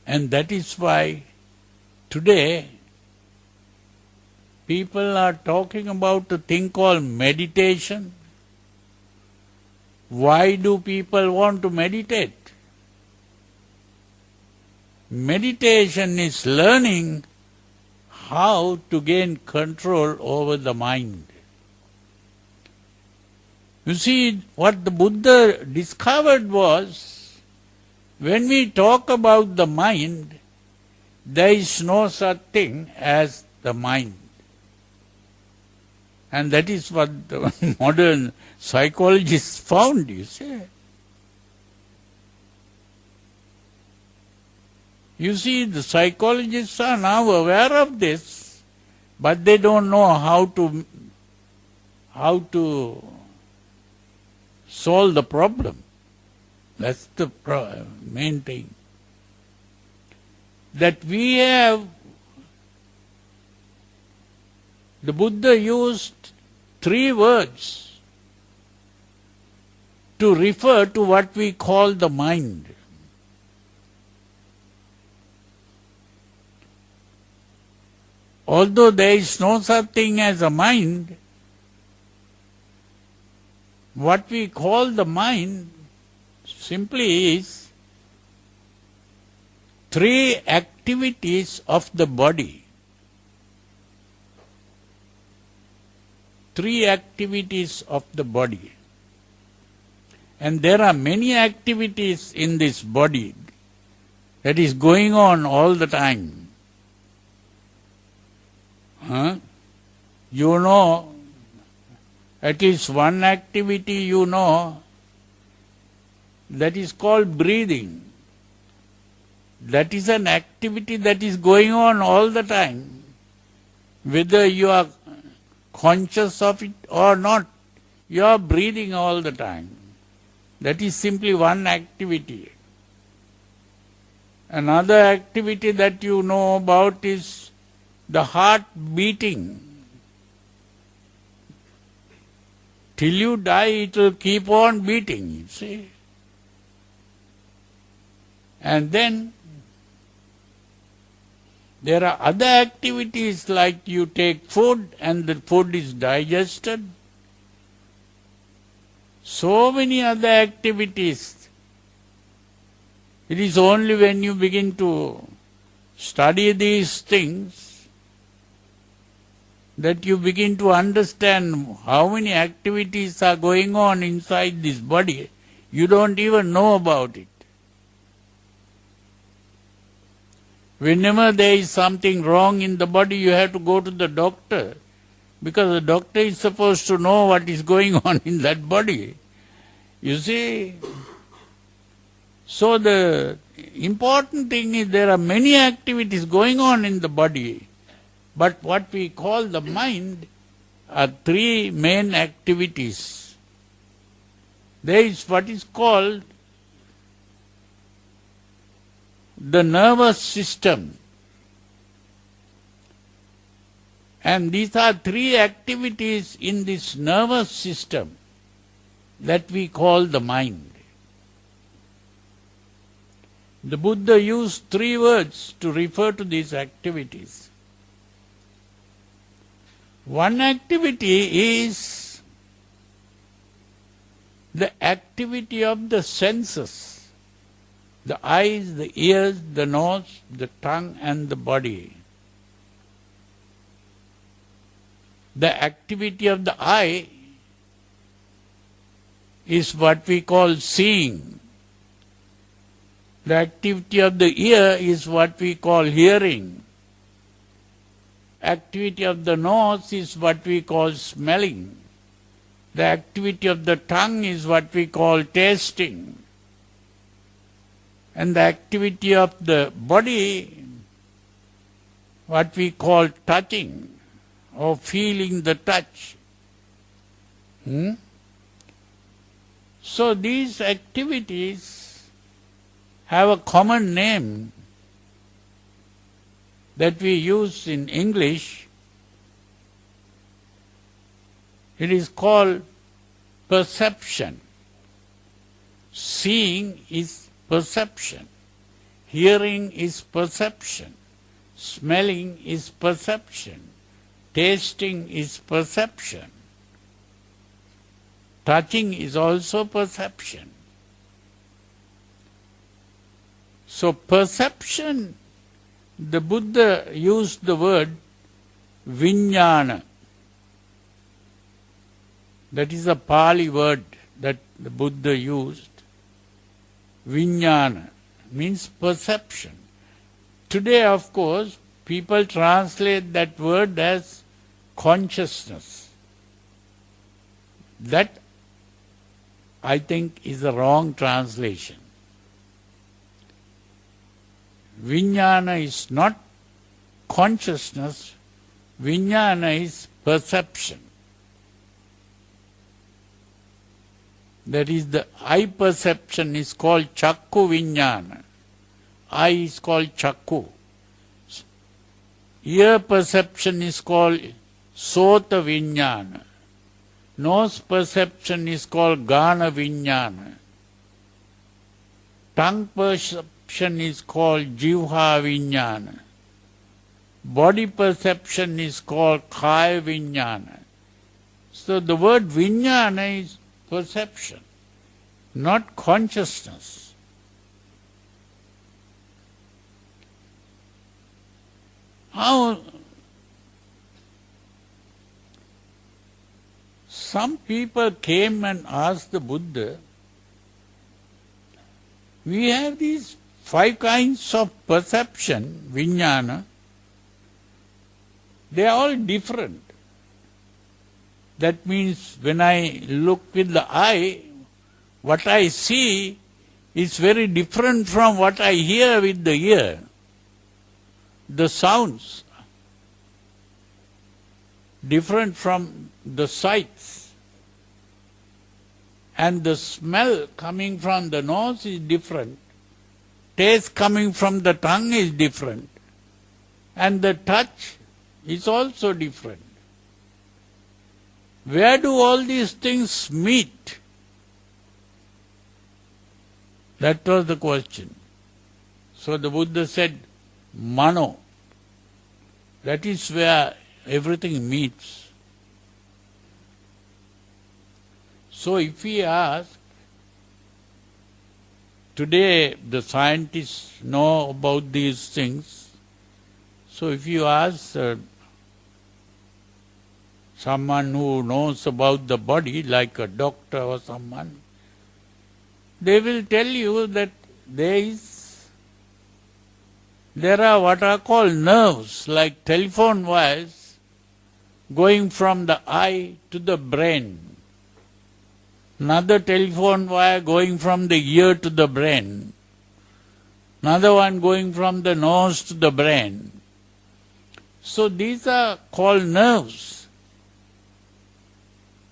And that is why today people are talking about a thing called meditation. Why do people want to meditate? Meditation is learning how to gain control over the mind. You see, what the Buddha discovered was, when we talk about the mind, there is no such thing as the mind. And that is what the modern psychologists found, you see. You see, the psychologists are now aware of this, but they don't know how to solve the problem. That's the main thing. That we have, the Buddha used 3 words to refer to what we call the mind. Although there is no such thing as a mind, what we call the mind simply is 3 activities of the body. 3 activities of the body. And there are many activities in this body that is going on all the time. You know, at least one activity you know, that is called breathing. That is an activity that is going on all the time. Whether you are conscious of it or not, you are breathing all the time. That is simply one activity. Another activity that you know about is the heart beating. Till you die, it will keep on beating, you see. And then there are other activities like you take food and the food is digested. So many other activities. It is only when you begin to study these things that you begin to understand how many activities are going on inside this body. You don't even know about it. Whenever there is something wrong in the body, you have to go to the doctor, because the doctor is supposed to know what is going on in that body. You see? So the important thing is there are many activities going on in the body, but what we call the mind are three main activities. There is what is called the nervous system. And these are three activities in this nervous system that we call the mind. The Buddha used three words to refer to these activities. One activity is the activity of the senses. The eyes, the ears, the nose, the tongue and the body. The activity of the eye is what we call seeing. The activity of the ear is what we call hearing. Activity of the nose is what we call smelling. The activity of the tongue is what we call tasting. And the activity of the body, what we call touching or feeling the touch. So these activities have a common name that we use in English. It is called perception. Seeing is perception. Hearing is perception. Smelling is perception. Tasting is perception. Touching is also perception. So perception, the Buddha used the word vijnana. That is a Pali word that the Buddha used. Vijnana means perception. Today, of course, people translate that word as consciousness. That, I think, is a wrong translation. Vijnana is not consciousness. Vijnana is perception. That is, the eye perception is called chakku vijnana. Eye is called chakku. Ear perception is called sota vijnana. Nose perception is called gana vijnana. Tongue perception is called jivha vijnana. Body perception is called kaya vijnana. So the word vijnana is perception, not consciousness. How some people came and asked the Buddha, we have these 5 kinds of perception, vijnana, they are all different. That means when I look with the eye, what I see is very different from what I hear with the ear. The sounds different from the sights. And the smell coming from the nose is different. Taste coming from the tongue is different. And the touch is also different. Where do all these things meet? That was the question. So the Buddha said, Mano. That is where everything meets. So if we ask, today the scientists know about these things. So if you ask someone who knows about the body, like a doctor or someone, they will tell you that there are what are called nerves, like telephone wires, going from the eye to the brain. Another telephone wire going from the ear to the brain. Another one going from the nose to the brain. So these are called nerves.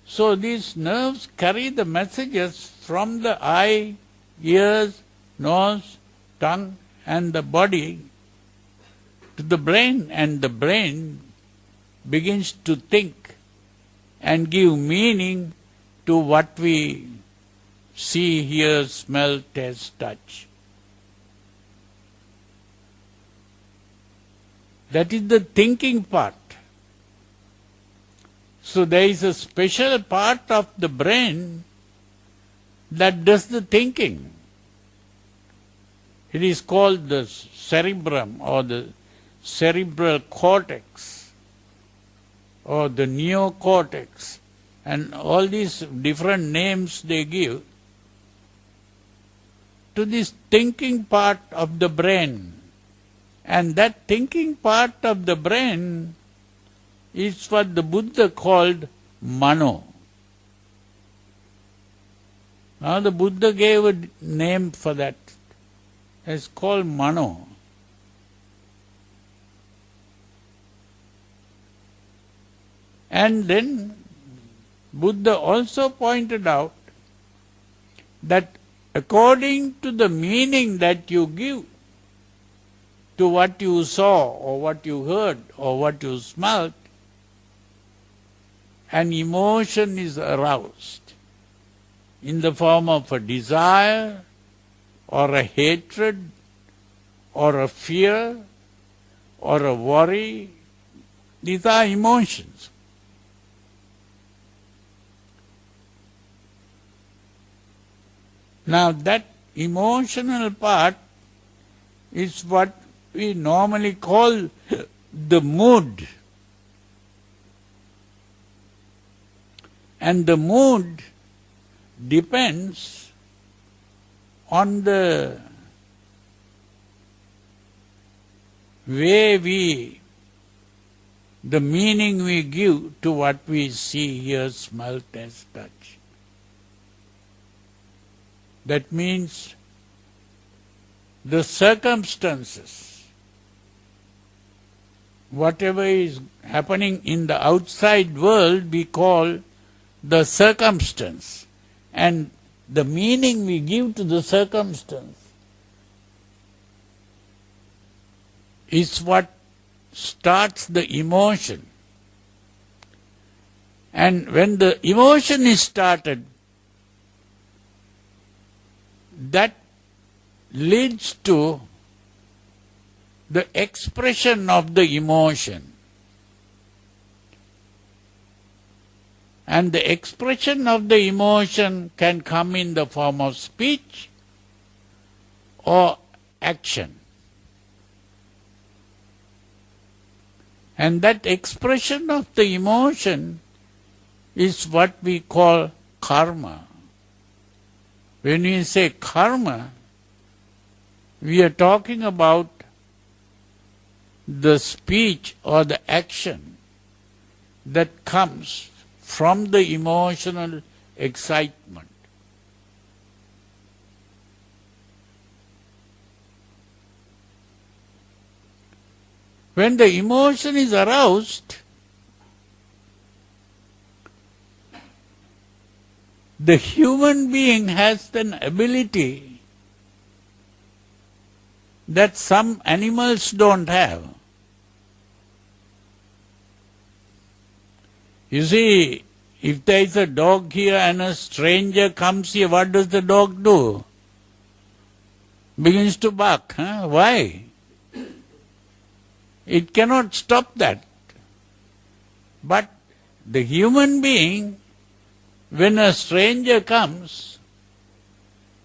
So these nerves carry the messages from the eye, ears, nose, tongue and the body to the brain, and the brain begins to think and give meaning to what we see, hear, smell, taste, touch. That is the thinking part. So there is a special part of the brain that does the thinking. It is called the cerebrum or the cerebral cortex or the neocortex, and all these different names they give to this thinking part of the brain. And that thinking part of the brain is what the Buddha called Mano. Now the Buddha gave a name for that. It's called Mano. And then Buddha also pointed out that according to the meaning that you give to what you saw or what you heard or what you smelt, an emotion is aroused in the form of a desire or a hatred or a fear or a worry. These are emotions. Now that emotional part is what we normally call the mood. And the mood depends on the way the meaning we give to what we see, hear, smell, taste, touch. That means the circumstances, whatever is happening in the outside world, we call the circumstance. And the meaning we give to the circumstance is what starts the emotion. And when the emotion is started, that leads to the expression of the emotion. And the expression of the emotion can come in the form of speech or action. And that expression of the emotion is what we call karma. When we say karma, we are talking about the speech or the action that comes from the emotional excitement. When the emotion is aroused, the human being has an ability that some animals don't have. You see, if there is a dog here and a stranger comes here, what does the dog do? Begins to bark. Huh? Why? It cannot stop that. But the human being, when a stranger comes,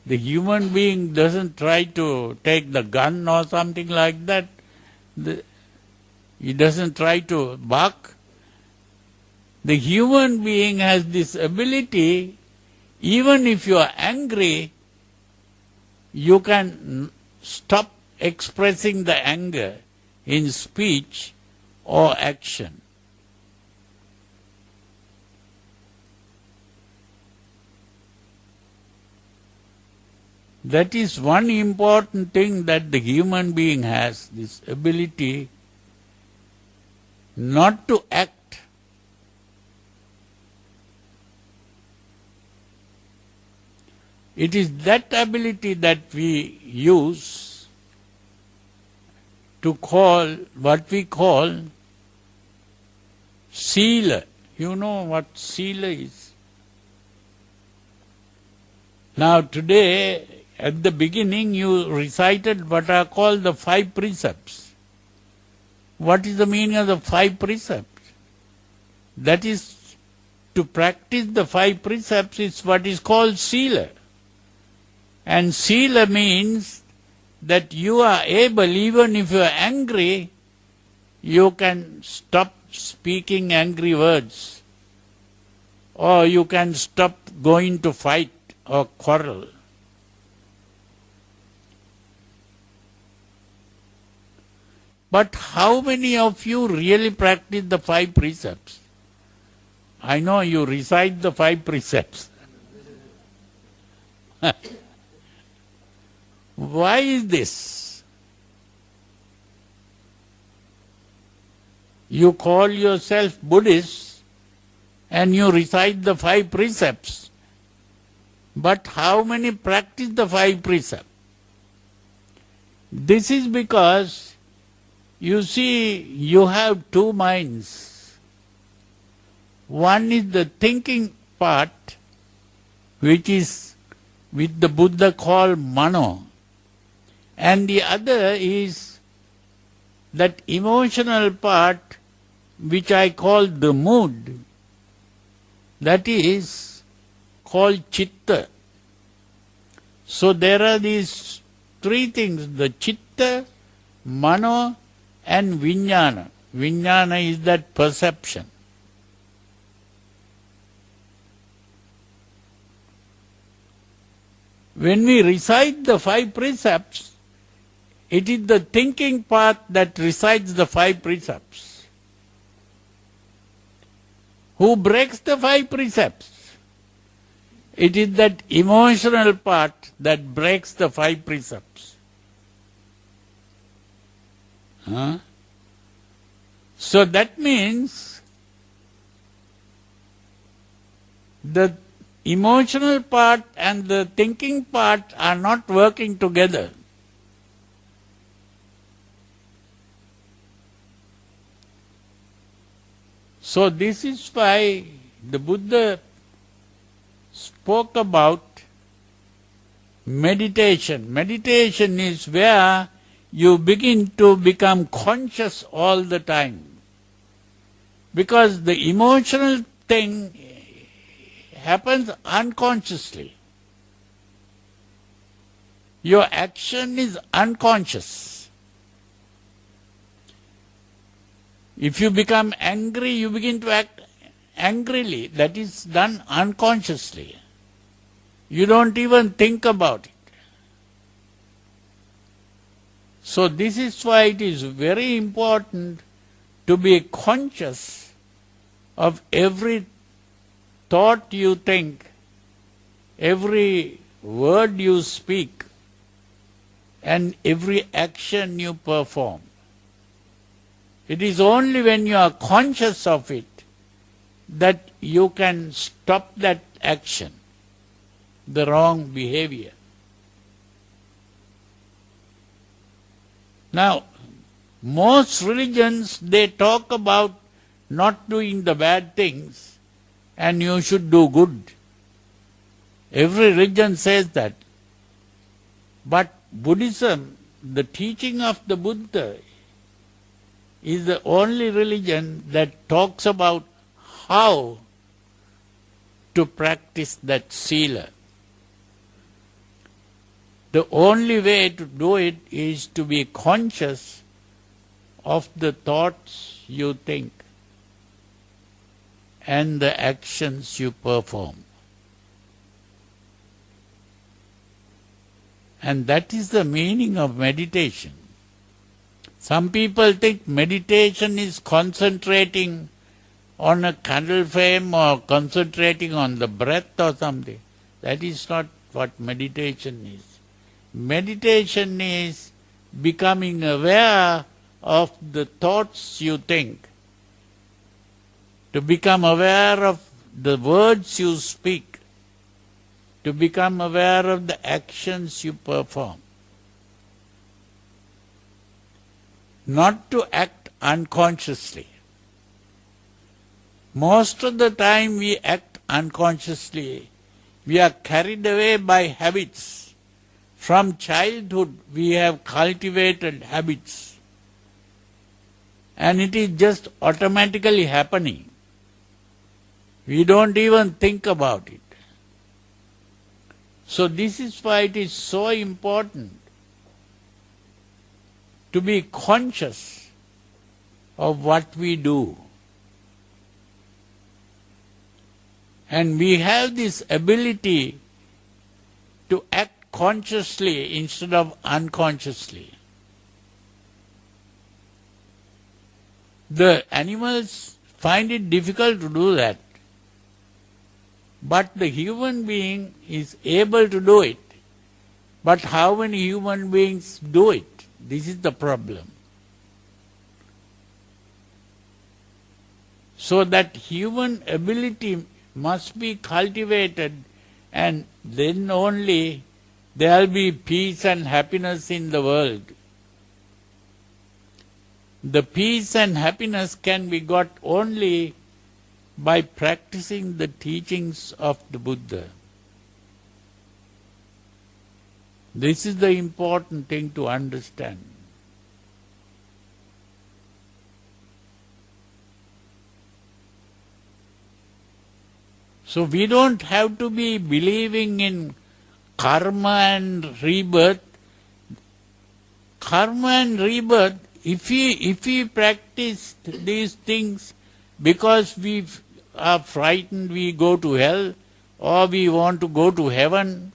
the human being doesn't try to take the gun or something like that. He doesn't try to bark. The human being has this ability, even if you are angry, you can stop expressing the anger in speech or action. That is one important thing that the human being has, this ability not to act. It is that ability that we use to call what we call sila. You know what sila is? Now today, at the beginning, you recited what are called the 5 precepts. What is the meaning of the 5 precepts? That is, to practice the 5 precepts is what is called sila. And sila means that you are able, even if you are angry, you can stop speaking angry words. Or you can stop going to fight or quarrel. But how many of you really practice the 5 precepts? I know you recite the 5 precepts. Why is this? You call yourself Buddhist and you recite the 5 precepts. But how many practice the 5 precepts? This is because, you see, you have 2 minds. One is the thinking part, which is with the Buddha called mano. And the other is that emotional part, which I call the mood. That is called chitta. So there are these 3 things, the chitta, mano and vijnana. Vijnana is that perception. When we recite the 5 precepts, it is the thinking part that recites the 5 precepts. Who breaks the 5 precepts? It is that emotional part that breaks the 5 precepts. So that means the emotional part and the thinking part are not working together. So this is why the Buddha spoke about meditation. Meditation is where you begin to become conscious all the time. Because the emotional thing happens unconsciously. Your action is unconscious. If you become angry, you begin to act angrily. That is done unconsciously. You don't even think about it. So this is why it is very important to be conscious of every thought you think, every word you speak, and every action you perform. It is only when you are conscious of it that you can stop that action, the wrong behavior. Now, most religions, they talk about not doing the bad things, and you should do good. Every religion says that. But Buddhism, the teaching of the Buddha, is the only religion that talks about how to practice that sila. The only way to do it is to be conscious of the thoughts you think and the actions you perform. And that is the meaning of meditation. Some people think meditation is concentrating on a candle flame or concentrating on the breath or something. That is not what meditation is. Meditation is becoming aware of the thoughts you think, to become aware of the words you speak, to become aware of the actions you perform. Not to act unconsciously. Most of the time we act unconsciously. We are carried away by habits. From childhood we have cultivated habits. And it is just automatically happening. We don't even think about it. So this is why it is so important to be conscious of what we do. And we have this ability to act consciously instead of unconsciously. The animals find it difficult to do that. But the human being is able to do it. But how many human beings do it? This is the problem. So that human ability must be cultivated, and then only there will be peace and happiness in the world. The peace and happiness can be got only by practicing the teachings of the Buddha. This is the important thing to understand. So we don't have to be believing in karma and rebirth. Karma and rebirth, if we practice these things because we are frightened we go to hell or we want to go to heaven,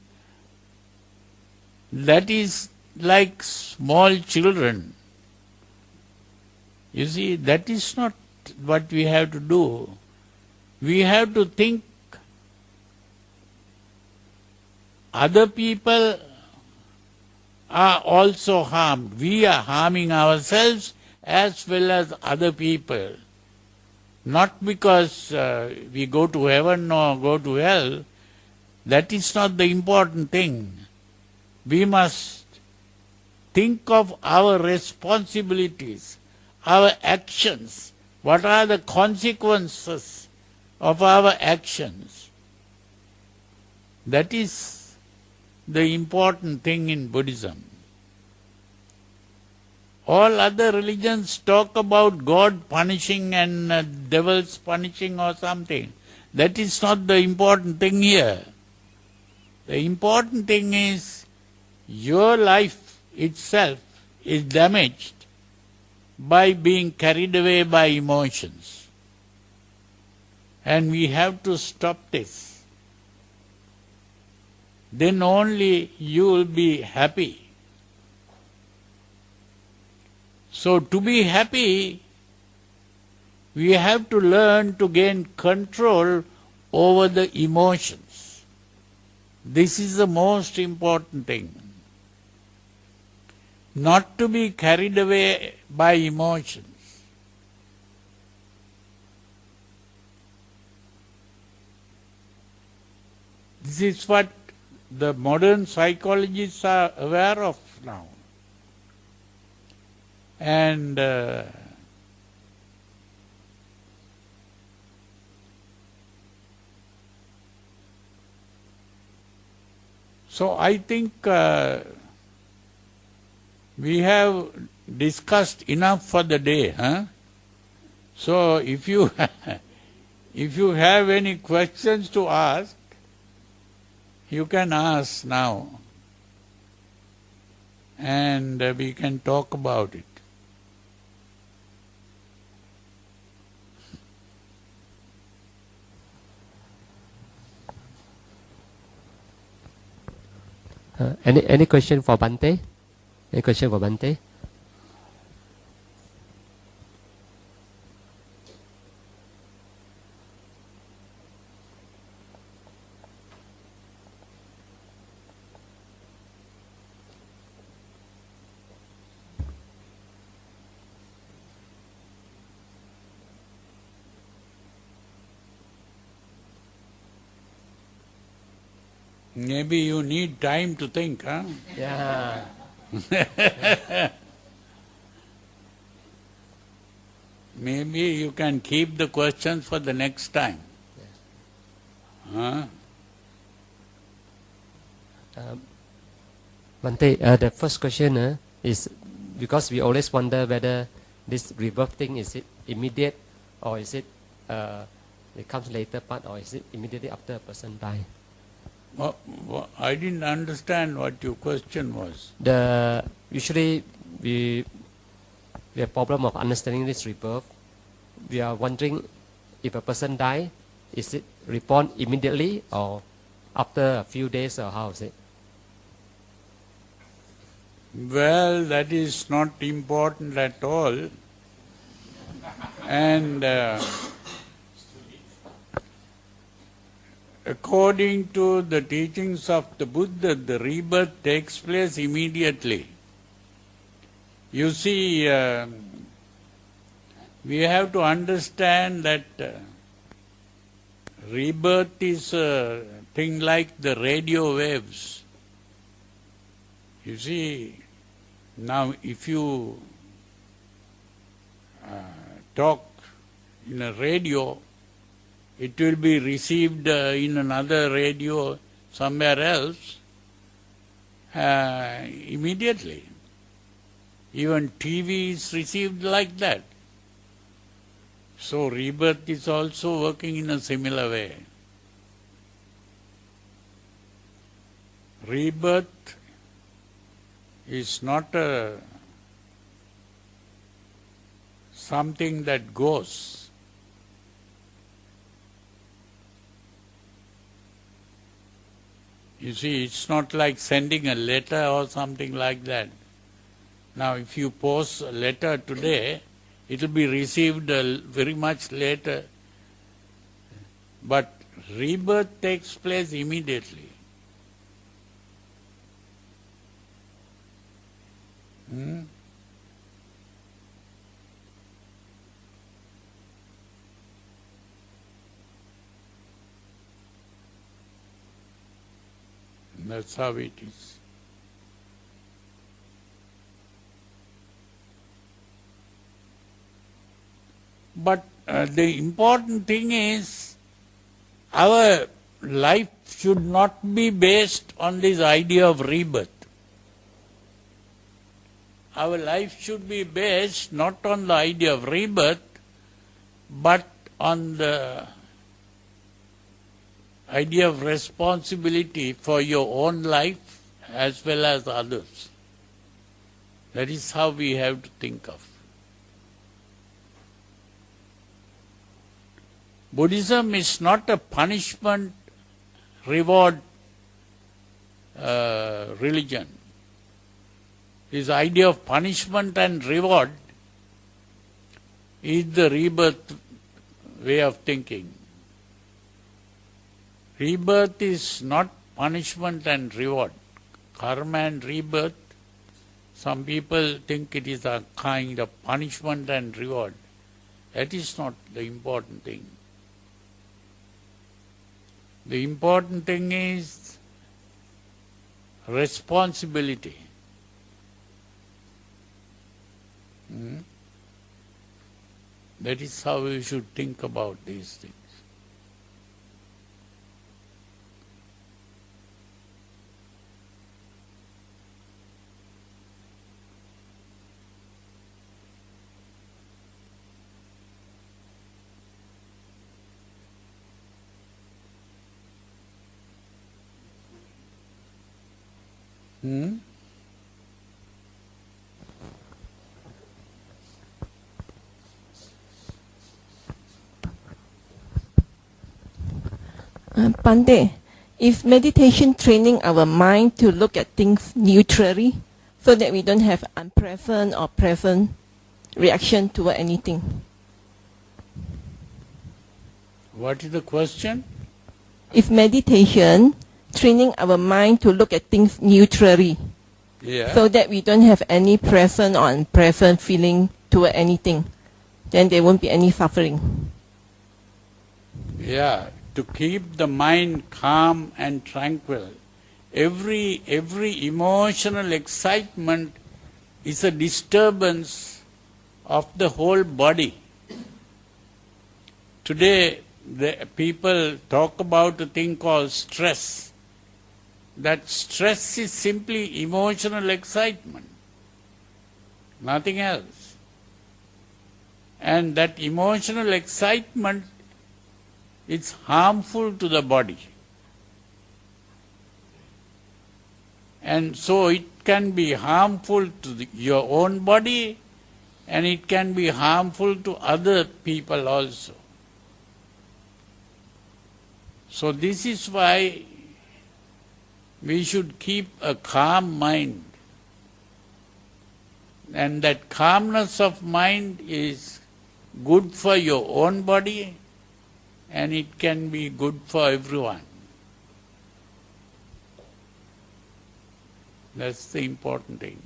that is like small children. You see, that is not what we have to do. We have to think other people are also harmed. We are harming ourselves as well as other people. Not because we go to heaven or go to hell. That is not the important thing. We must think of our responsibilities, our actions. What are the consequences of our actions? That is the important thing in Buddhism. All other religions talk about God punishing and devils punishing or something. That is not the important thing here. The important thing is your life itself is damaged by being carried away by emotions. And we have to stop this. Then only you will be happy. So to be happy, we have to learn to gain control over the emotions. This is the most important thing. Not to be carried away by emotions. This is what the modern psychologists are aware of now. And So I think we have discussed enough for the day. Huh? So if you if you have any questions to ask, you can ask now, and we can talk about it. Any question for Bante? Any question for Bante? Maybe you need time to think, huh? Yeah. Maybe you can keep the questions for the next time. Huh? Bante, the first question is because we always wonder whether this rebirth thing is it immediate or is it it comes later part or is it immediately after a person die? I didn't understand what your question was. Usually we have problem of understanding this rebirth. We are wondering if a person die, is it reborn immediately or after a few days or how is it? Well, that is not important at all. And according to the teachings of the Buddha, the rebirth takes place immediately. You see, we have to understand that rebirth is a thing like the radio waves. You see, now if you talk in a radio, it will be received in another radio somewhere else immediately. Even TV is received like that. So rebirth is also working in a similar way. Rebirth is not something that goes. You see, it's not like sending a letter or something like that. Now, if you post a letter today, it will be received very much later. But rebirth takes place immediately. That's how it is. But the important thing is, our life should not be based on this idea of rebirth. Our life should be based not on the idea of rebirth, but on the idea of responsibility for your own life as well as others. That is how we have to think of. Buddhism is not a punishment reward religion. This idea of punishment and reward is the rebirth way of thinking. Rebirth is not punishment and reward. Karma and rebirth, some people think it is a kind of punishment and reward. That is not the important thing. The important thing is responsibility. That is how we should think about these things. Hmm? Bante, is meditation training our mind to look at things neutrally so that we don't have unpleasant or pleasant reaction toward anything? What is the question? Is meditation training our mind to look at things neutrally Yeah. so that we don't have any pleasant or unpleasant feeling toward anything? Then there won't be any suffering. Yeah, to keep the mind calm and tranquil. Every emotional excitement is a disturbance of the whole body. Today, the people talk about a thing called stress. That stress is simply emotional excitement, nothing else. And that emotional excitement is harmful to the body. And so it can be harmful to your own body, and it can be harmful to other people also. So this is why we should keep a calm mind. And that calmness of mind is good for your own body, and it can be good for everyone. That's the important thing.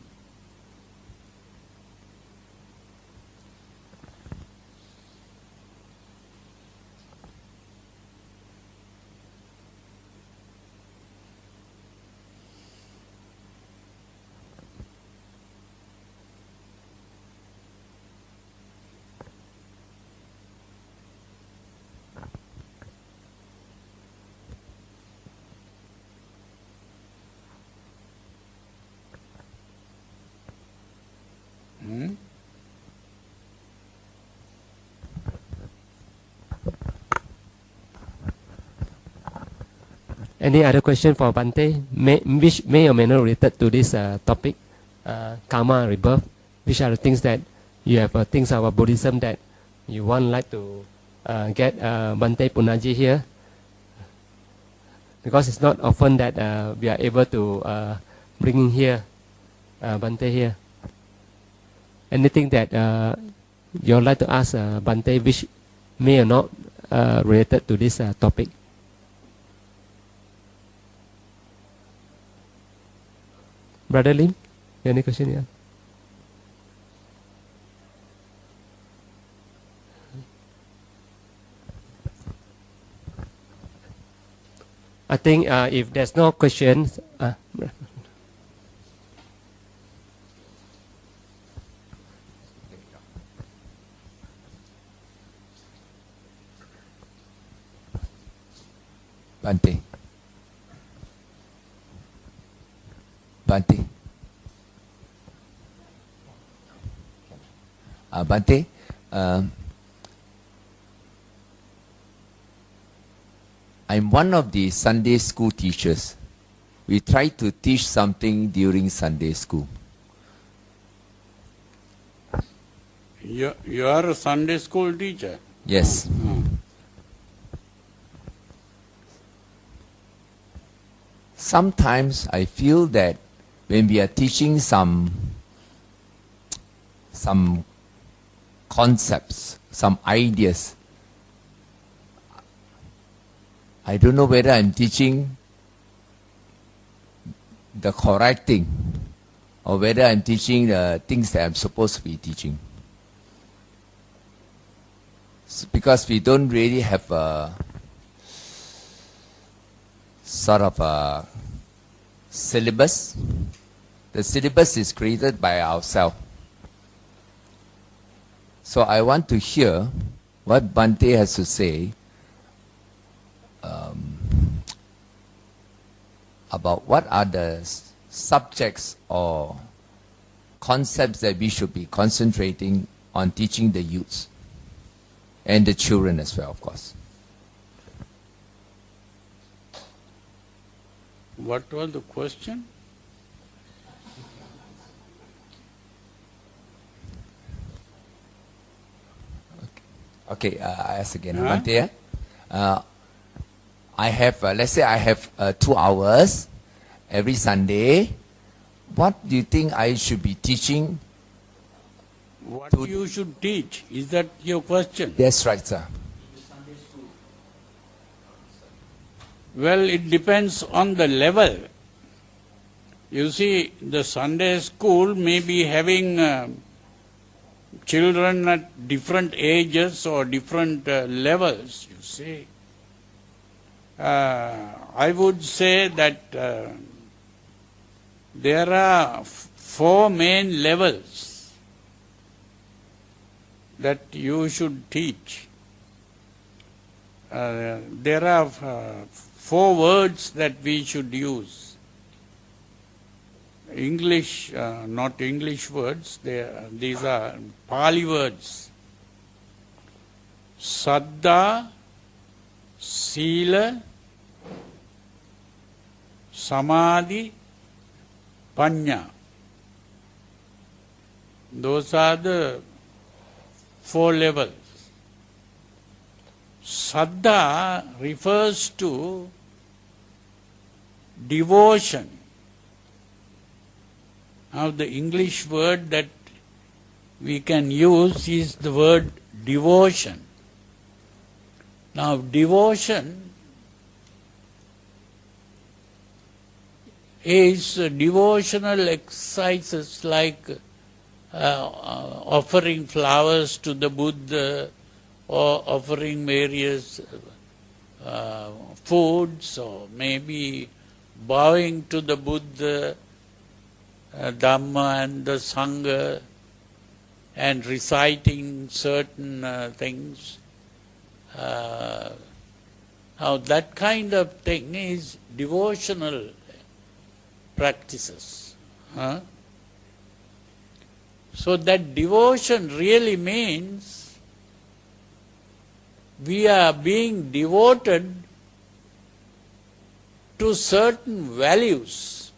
Hmm? Any other question for Bante, which may or may not related to this topic, karma, rebirth? Which are the things that you have things about Buddhism that you want like to get Bante Punaji here? Because it's not often that we are able to bring in here, Bante here. Anything that you would like to ask Bante which may or not related to this topic? Brother Lim, you have any question here? I think if there's no questions, Bante. Bante. Bante, I'm one of the Sunday school teachers. We try to teach something during Sunday school. You are a Sunday school teacher? Yes. Sometimes I feel that when we are teaching some concepts, some ideas, I don't know whether I'm teaching the correct thing or whether I'm teaching the things that I'm supposed to be teaching. Because we don't really have a sort of a syllabus. The syllabus is created by ourselves. So I want to hear what Bante has to say about what are the subjects or concepts that we should be concentrating on teaching the youths and the children as well, of course. What was the question? Okay, I ask again. Huh? Bhante, I have, let's say I have 2 hours every Sunday. What do you think I should be teaching? What you should teach? Is that your question? That's right, sir. Well, it depends on the level. You see, the Sunday school may be having children at different ages or different levels, you see. I would say that there are 4 main levels that you should teach. There are 4 words that we should use. English, not English words, these are Pali words. Saddha, Sila, Samadhi, Panya. Those are the 4 levels. Saddha refers to devotion. Now the English word that we can use is the word devotion. Now devotion is devotional exercises like offering flowers to the Buddha or offering various foods, or maybe bowing to the Buddha, Dhamma and the Sangha, and reciting certain things. Now that kind of thing is devotional practices. So that devotion really means we are being devoted to certain values.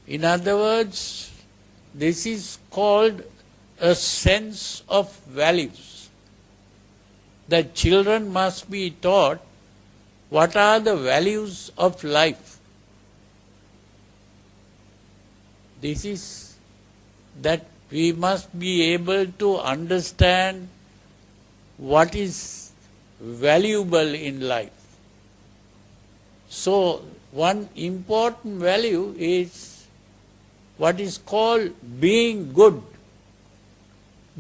In other words, this is called a sense of values. The children must be taught what are the values of life. This is that we must be able to understand what is valuable in life. So one important value is what is called being good.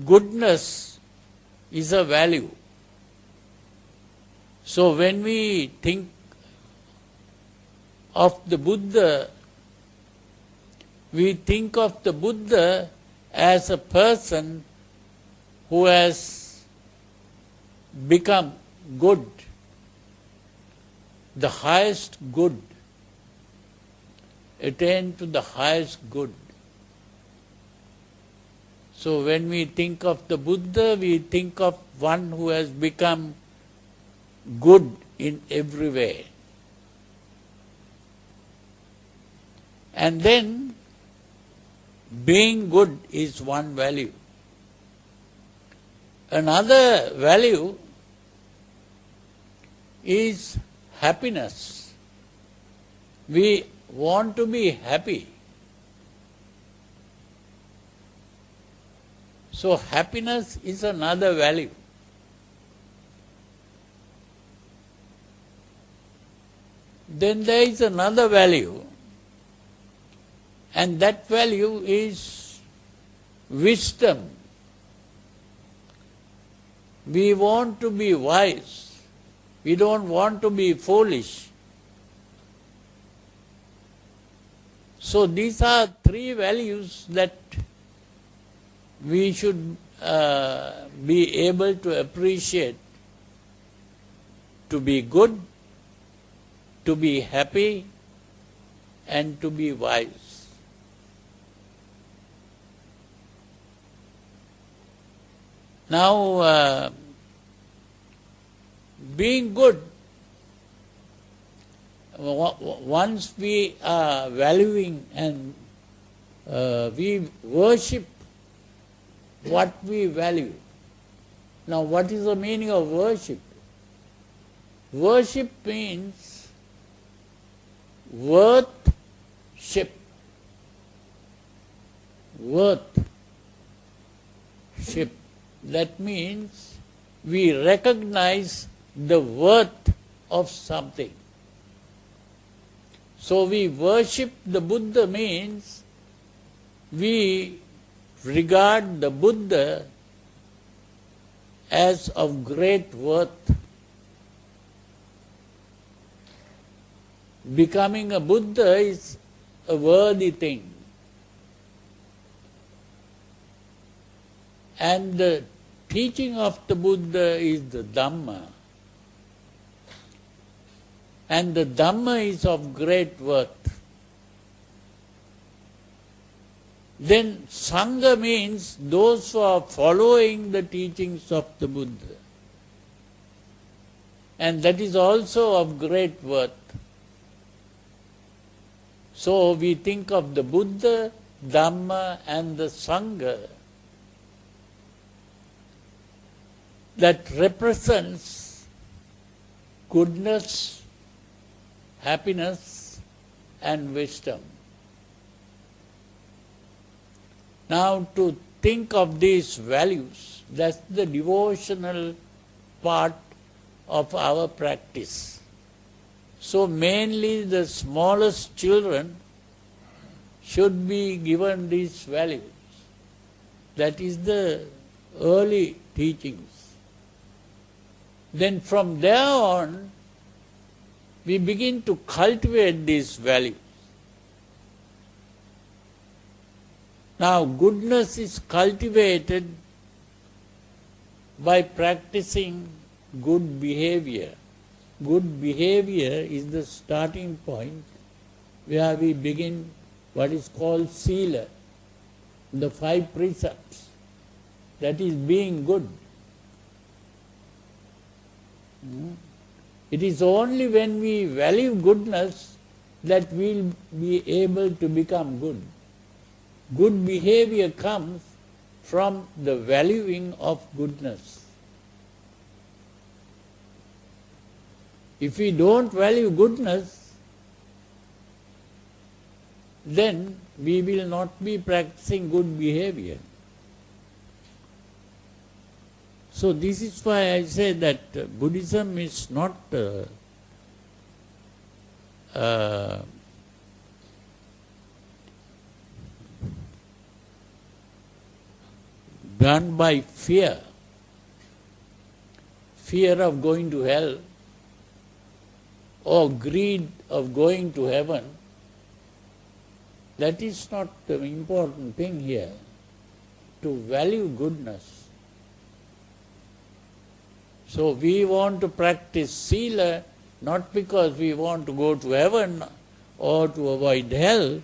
Goodness is a value. So when we think of the Buddha, we think of the Buddha as a person who has become good, the highest good, attained to the highest good. So when we think of the Buddha, we think of one who has become good in every way. And then being good is one value. Another value is happiness. We want to be happy. So happiness is another value. Then there is another value, and that value is wisdom. We want to be wise. We don't want to be foolish. So these are 3 values that we should be able to appreciate: to be good, to be happy, and to be wise. Now, being good, once we are valuing and we worship what we value. Now, what is the meaning of worship? Worship means worth-ship. Worth-ship. That means we recognize the worth of something. So we worship the Buddha means we regard the Buddha as of great worth. Becoming a Buddha is a worthy thing. And the teaching of the Buddha is the Dhamma. And the Dhamma is of great worth. Then Sangha means those who are following the teachings of the Buddha. And that is also of great worth. So we think of the Buddha, Dhamma and the Sangha that represents goodness, happiness and wisdom. Now to think of these values, that's the devotional part of our practice. So mainly the smallest children should be given these values. That is the early teachings. Then from there on, we begin to cultivate these values. Now, goodness is cultivated by practicing good behavior. Good behavior is the starting point where we begin what is called sila, the 5 precepts. That is being good. It is only when we value goodness that we will be able to become good. Good behavior comes from the valuing of goodness. If we don't value goodness, then we will not be practicing good behavior. So this is why I say that Buddhism is not done by fear. Fear of going to hell or greed of going to heaven. That is not the important thing here. To value goodness. So we want to practice sila not because we want to go to heaven or to avoid hell.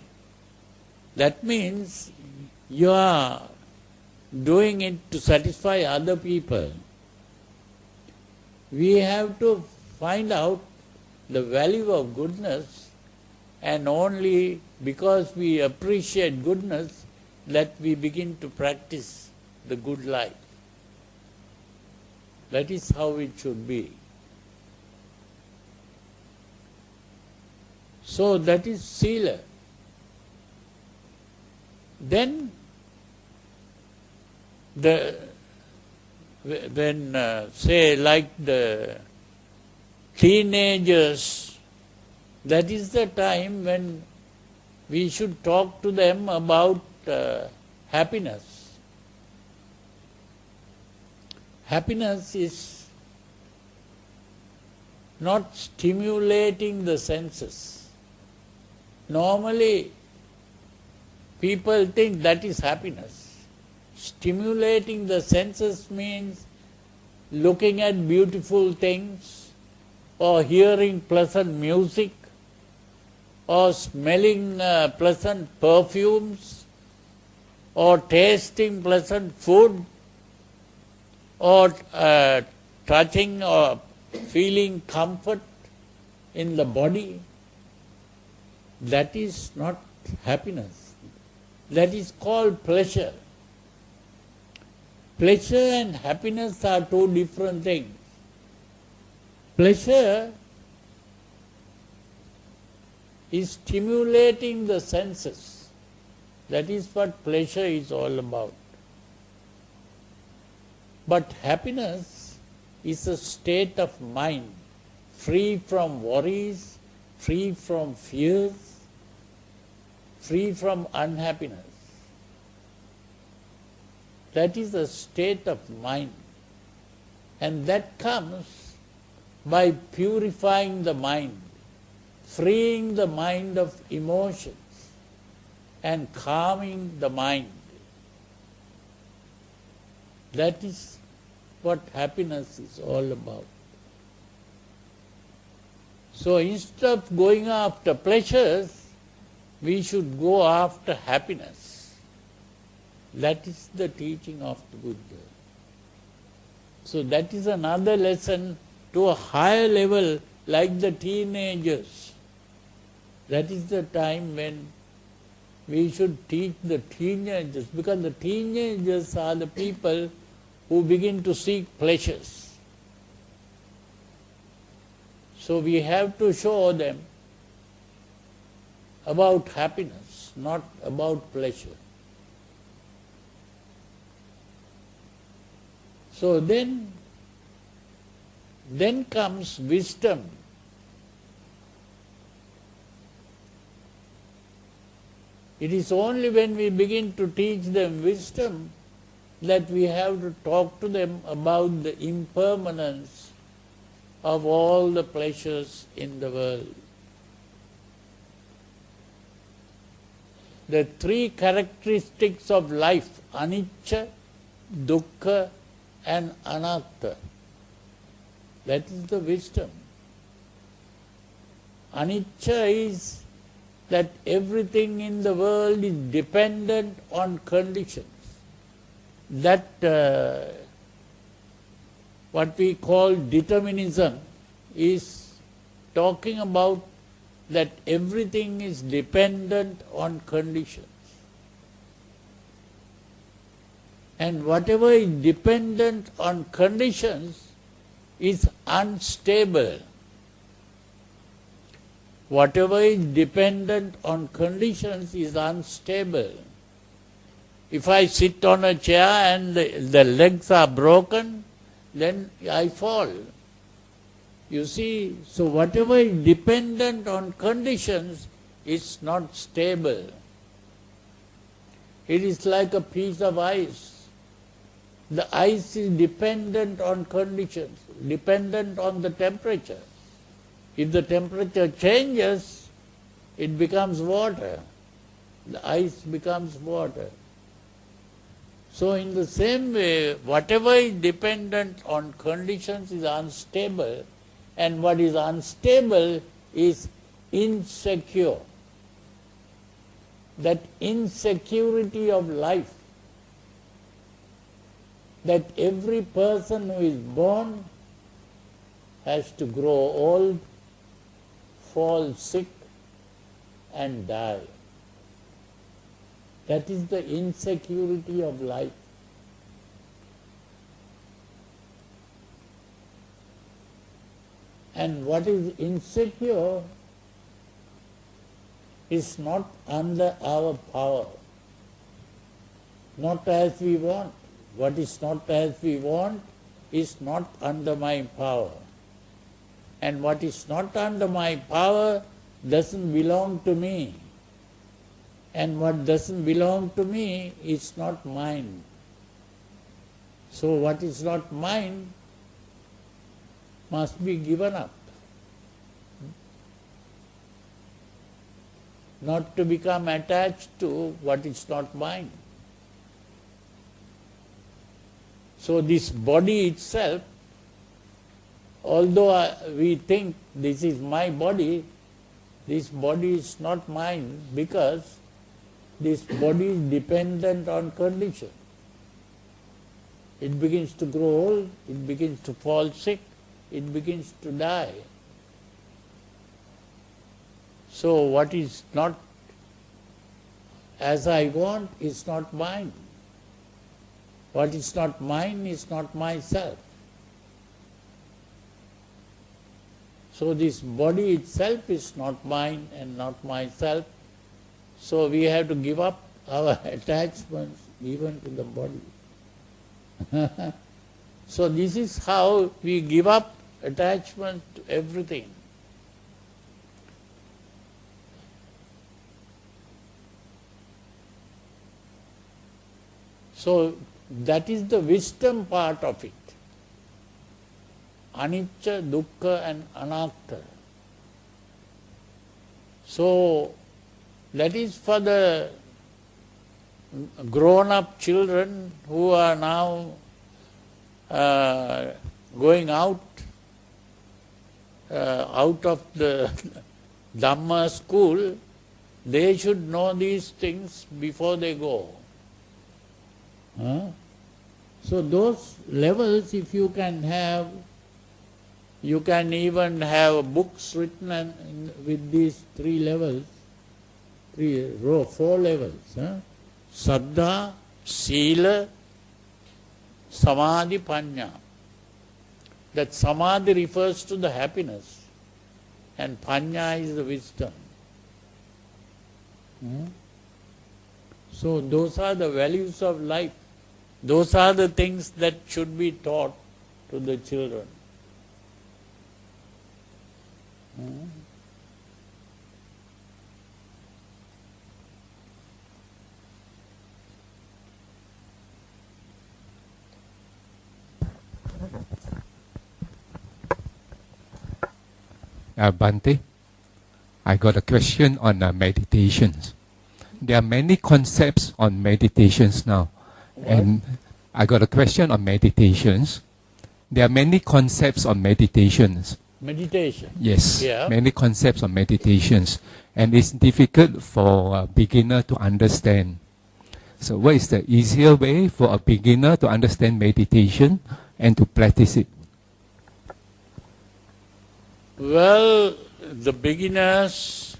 That means you are doing it to satisfy other people. We have to find out the value of goodness, and only because we appreciate goodness that we begin to practice the good life. That is how it should be. So that is sila. Then when say like the teenagers, that is the time when we should talk to them about happiness. Happiness is not stimulating the senses. Normally, people think that is happiness. Stimulating the senses means looking at beautiful things, or hearing pleasant music, or smelling pleasant perfumes, or tasting pleasant food, or touching or feeling comfort in the body. That is not happiness. That is called pleasure. Pleasure and happiness are two different things. Pleasure is stimulating the senses. That is what pleasure is all about. But happiness is a state of mind, free from worries, free from fears, free from unhappiness. That is a state of mind. And that comes by purifying the mind, freeing the mind of emotions, and calming the mind. That is what happiness is all about. So instead of going after pleasures, we should go after happiness. That is the teaching of the Buddha. So that is another lesson to a higher level, like the teenagers. That is the time when we should teach the teenagers, because the teenagers are the people who begin to seek pleasures. So we have to show them about happiness, not about pleasure. So then comes wisdom. It is only when we begin to teach them wisdom that we have to talk to them about the impermanence of all the pleasures in the world. The three characteristics of life, anicca, dukkha, and anatta. That is the wisdom. Anicca is that everything in the world is dependent on conditions. That what we call determinism is talking about that everything is dependent on conditions. And whatever is dependent on conditions is unstable. Whatever is dependent on conditions is unstable. If I sit on a chair and the legs are broken, then I fall. You see, so whatever is dependent on conditions is not stable. It is like a piece of ice. The ice is dependent on conditions, dependent on the temperature. If the temperature changes, it becomes water. The ice becomes water. So in the same way, whatever is dependent on conditions is unstable, and what is unstable is insecure. That insecurity of life, that every person who is born has to grow old, fall sick, and die. That is the insecurity of life. And what is insecure is not under our power, not as we want. What is not as we want is not under my power. And what is not under my power doesn't belong to me. And what doesn't belong to me is not mine. So what is not mine must be given up. Not to become attached to what is not mine. So this body itself, although we think this is my body, this body is not mine, because this body is dependent on condition. It begins to grow old, it begins to fall sick, it begins to die. So what is not as I want is not mine. What is not mine is not myself. So this body itself is not mine and not myself. So we have to give up our attachments even to the body. So this is how we give up attachment to everything. So that is the wisdom part of it. Anicca, dukkha and anatta. So that is for the grown-up children who are now going out of the Dhamma school. They should know these things before they go. So those levels, if you can have, you can even have books written with these 3 levels, 4 levels. Saddha, Sila, Samadhi, Panya. That Samadhi refers to the happiness and Panya is the wisdom. So those are the values of life. Those are the things that should be taught to the children. Bhante, I got a question on meditations. There are many concepts on meditations now. And I got a question on meditations. There are many concepts on meditations. Meditation? Yes, Yeah. many concepts on meditations. And it's difficult for a beginner to understand. So what is the easier way for a beginner to understand meditation and to practice it? Well, the beginners,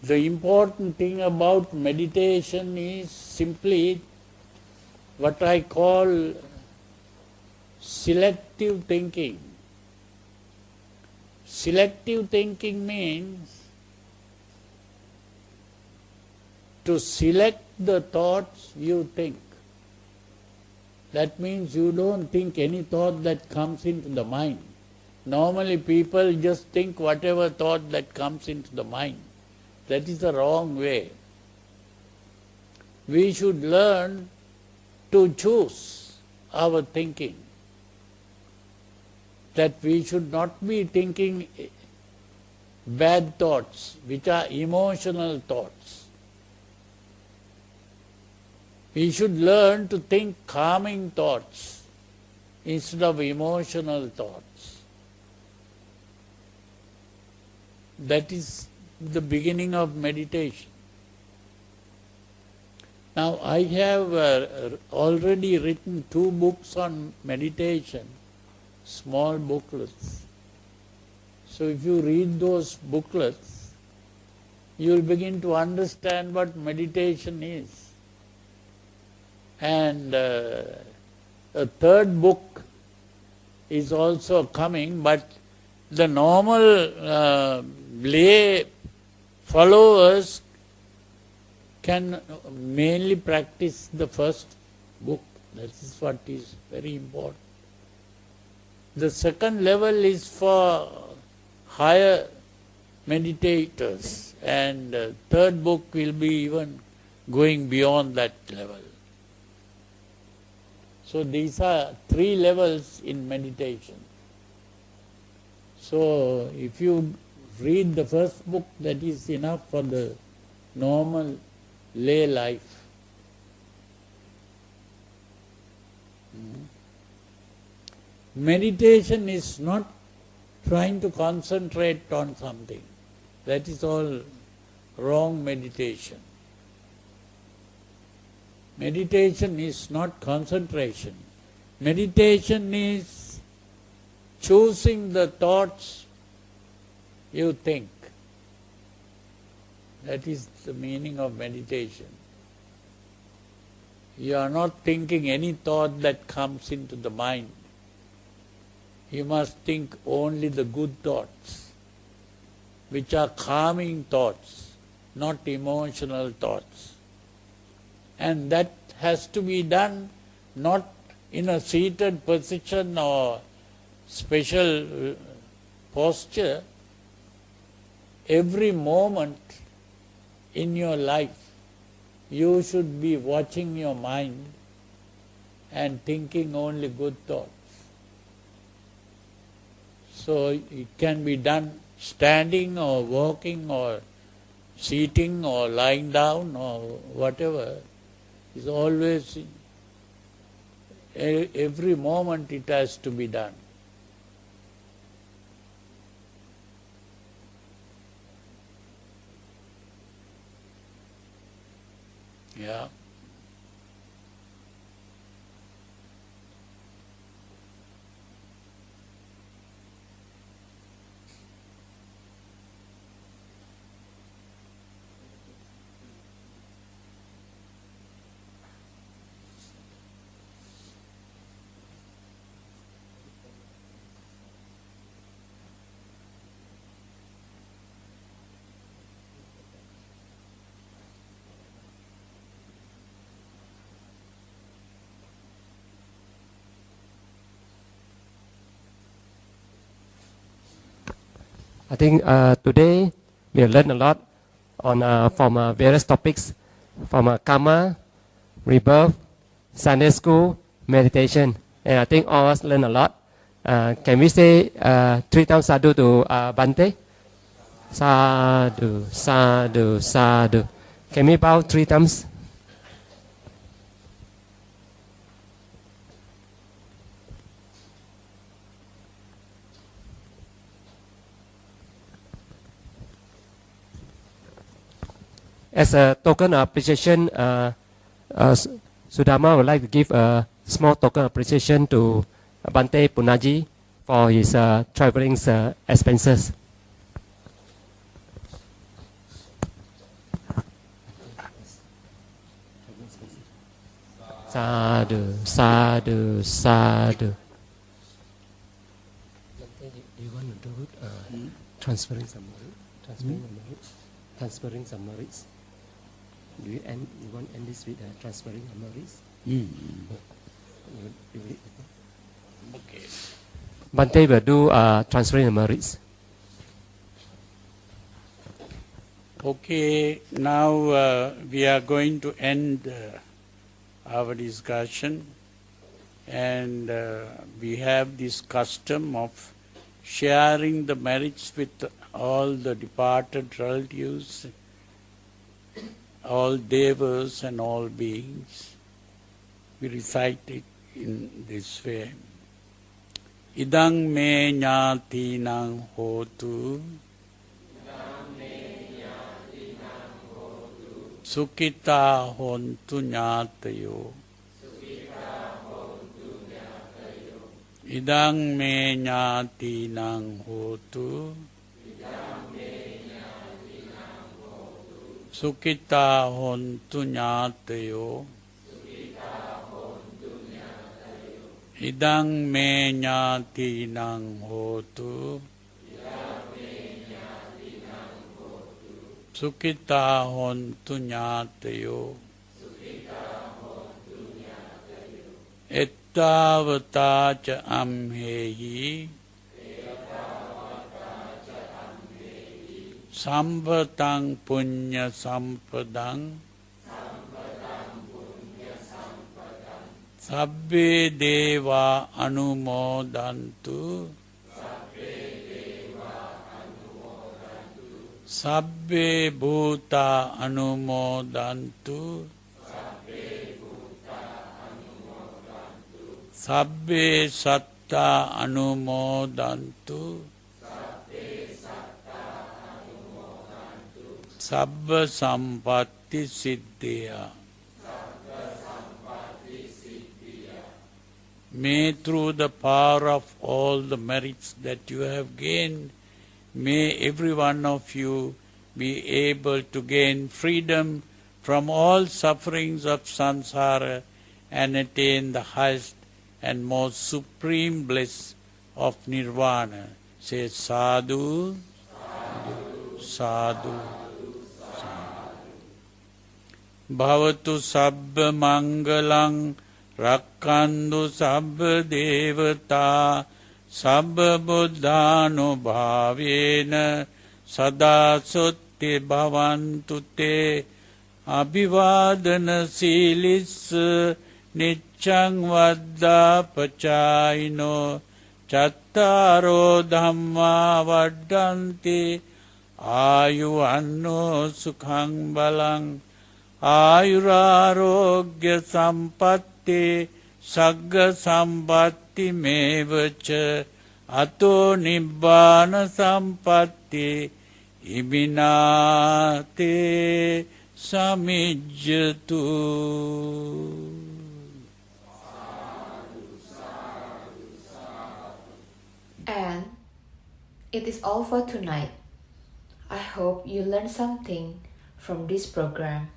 the important thing about meditation is simply what I call selective thinking. Selective thinking means to select the thoughts you think. That means you don't think any thought that comes into the mind. Normally people just think whatever thought that comes into the mind. That is the wrong way. We should learn to choose our thinking. That we should not be thinking bad thoughts, which are emotional thoughts. We should learn to think calming thoughts instead of emotional thoughts. That is the beginning of meditation. Now I have already written 2 books on meditation, small booklets. So if you read those booklets, you will begin to understand what meditation is. And a 3rd book is also coming, but the normal lay followers can mainly practice the first book. That is what is very important. The 2nd level is for higher meditators, and 3rd book will be even going beyond that level. So these are 3 levels in meditation. So if you read the first book, that is enough for the normal lay life. Meditation is not trying to concentrate on something. That is all wrong meditation. Meditation is not concentration. Meditation is choosing the thoughts you think. That is the meaning of meditation. You are not thinking any thought that comes into the mind. You must think only the good thoughts, which are calming thoughts, not emotional thoughts. And that has to be done not in a seated position or special posture. Every moment in your life, you should be watching your mind and thinking only good thoughts. So it can be done standing or walking or sitting or lying down or whatever. It's always, every moment it has to be done. Yeah. I think today we have learned a lot on from various topics, from karma, rebirth, Sunday school, meditation, and I think all of us learn a lot. Can we say 3 times sadhu to Bante? Sadhu, sadhu, sadhu. Can we bow 3 times? As a token of appreciation, Sudama would like to give a small token of appreciation to Bante Punaji for his traveling expenses. Sadhu, sadhu, sadhu. Do you want to do it? Transferring some merits? Transferring some merits? Do you want to end this with transferring merits? Okay. Bante will do transferring merits. Okay, now we are going to end our discussion, and we have this custom of sharing the merits with all the departed relatives, all devas and all beings. We recite it in this way. Idang me ñātīnaṁ hotu Sukita hontu ñātayo Idang me ñātīnaṁ hotu Sukita hontu ñātayo Idang me ñātīnaṁ hotu Sukita hontu ñātayo Ettavata ca amhehi Sampatang punya sampadang Sabbe deva anumodantu Sabbe bhuta anumodantu Sabbe satta anumodantu Sabba sampatti siddhya. May through the power of all the merits that you have gained, may every one of you be able to gain freedom from all sufferings of samsara and attain the highest and most supreme bliss of nirvana. Say sadhu, sadhu, sadhu. Bhavatu sabba mangalang rakkandu sabba devata sabba buddhanu bhavena sada sutti bhavantu te abhivadana silis niccang vadda pacayino chattaro dhamma vaddanti ayuvanno sukhang balang ayurarogya sampatti sagga sampatti mevacha ato nibbana sampatti iminate samijjatu. And it is all for tonight. I hope you learned something from this program.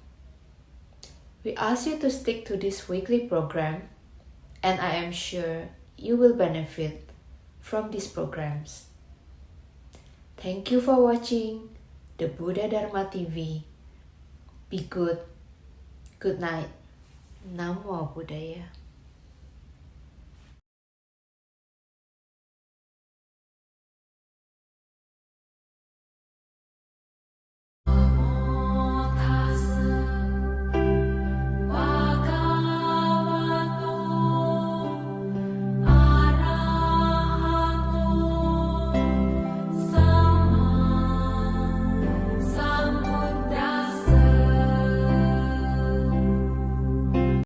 We ask you to stick to this weekly program, and I am sure you will benefit from these programs. Thank you for watching the Buddha Dharma TV. Be good. Good night. Namo Buddhaya.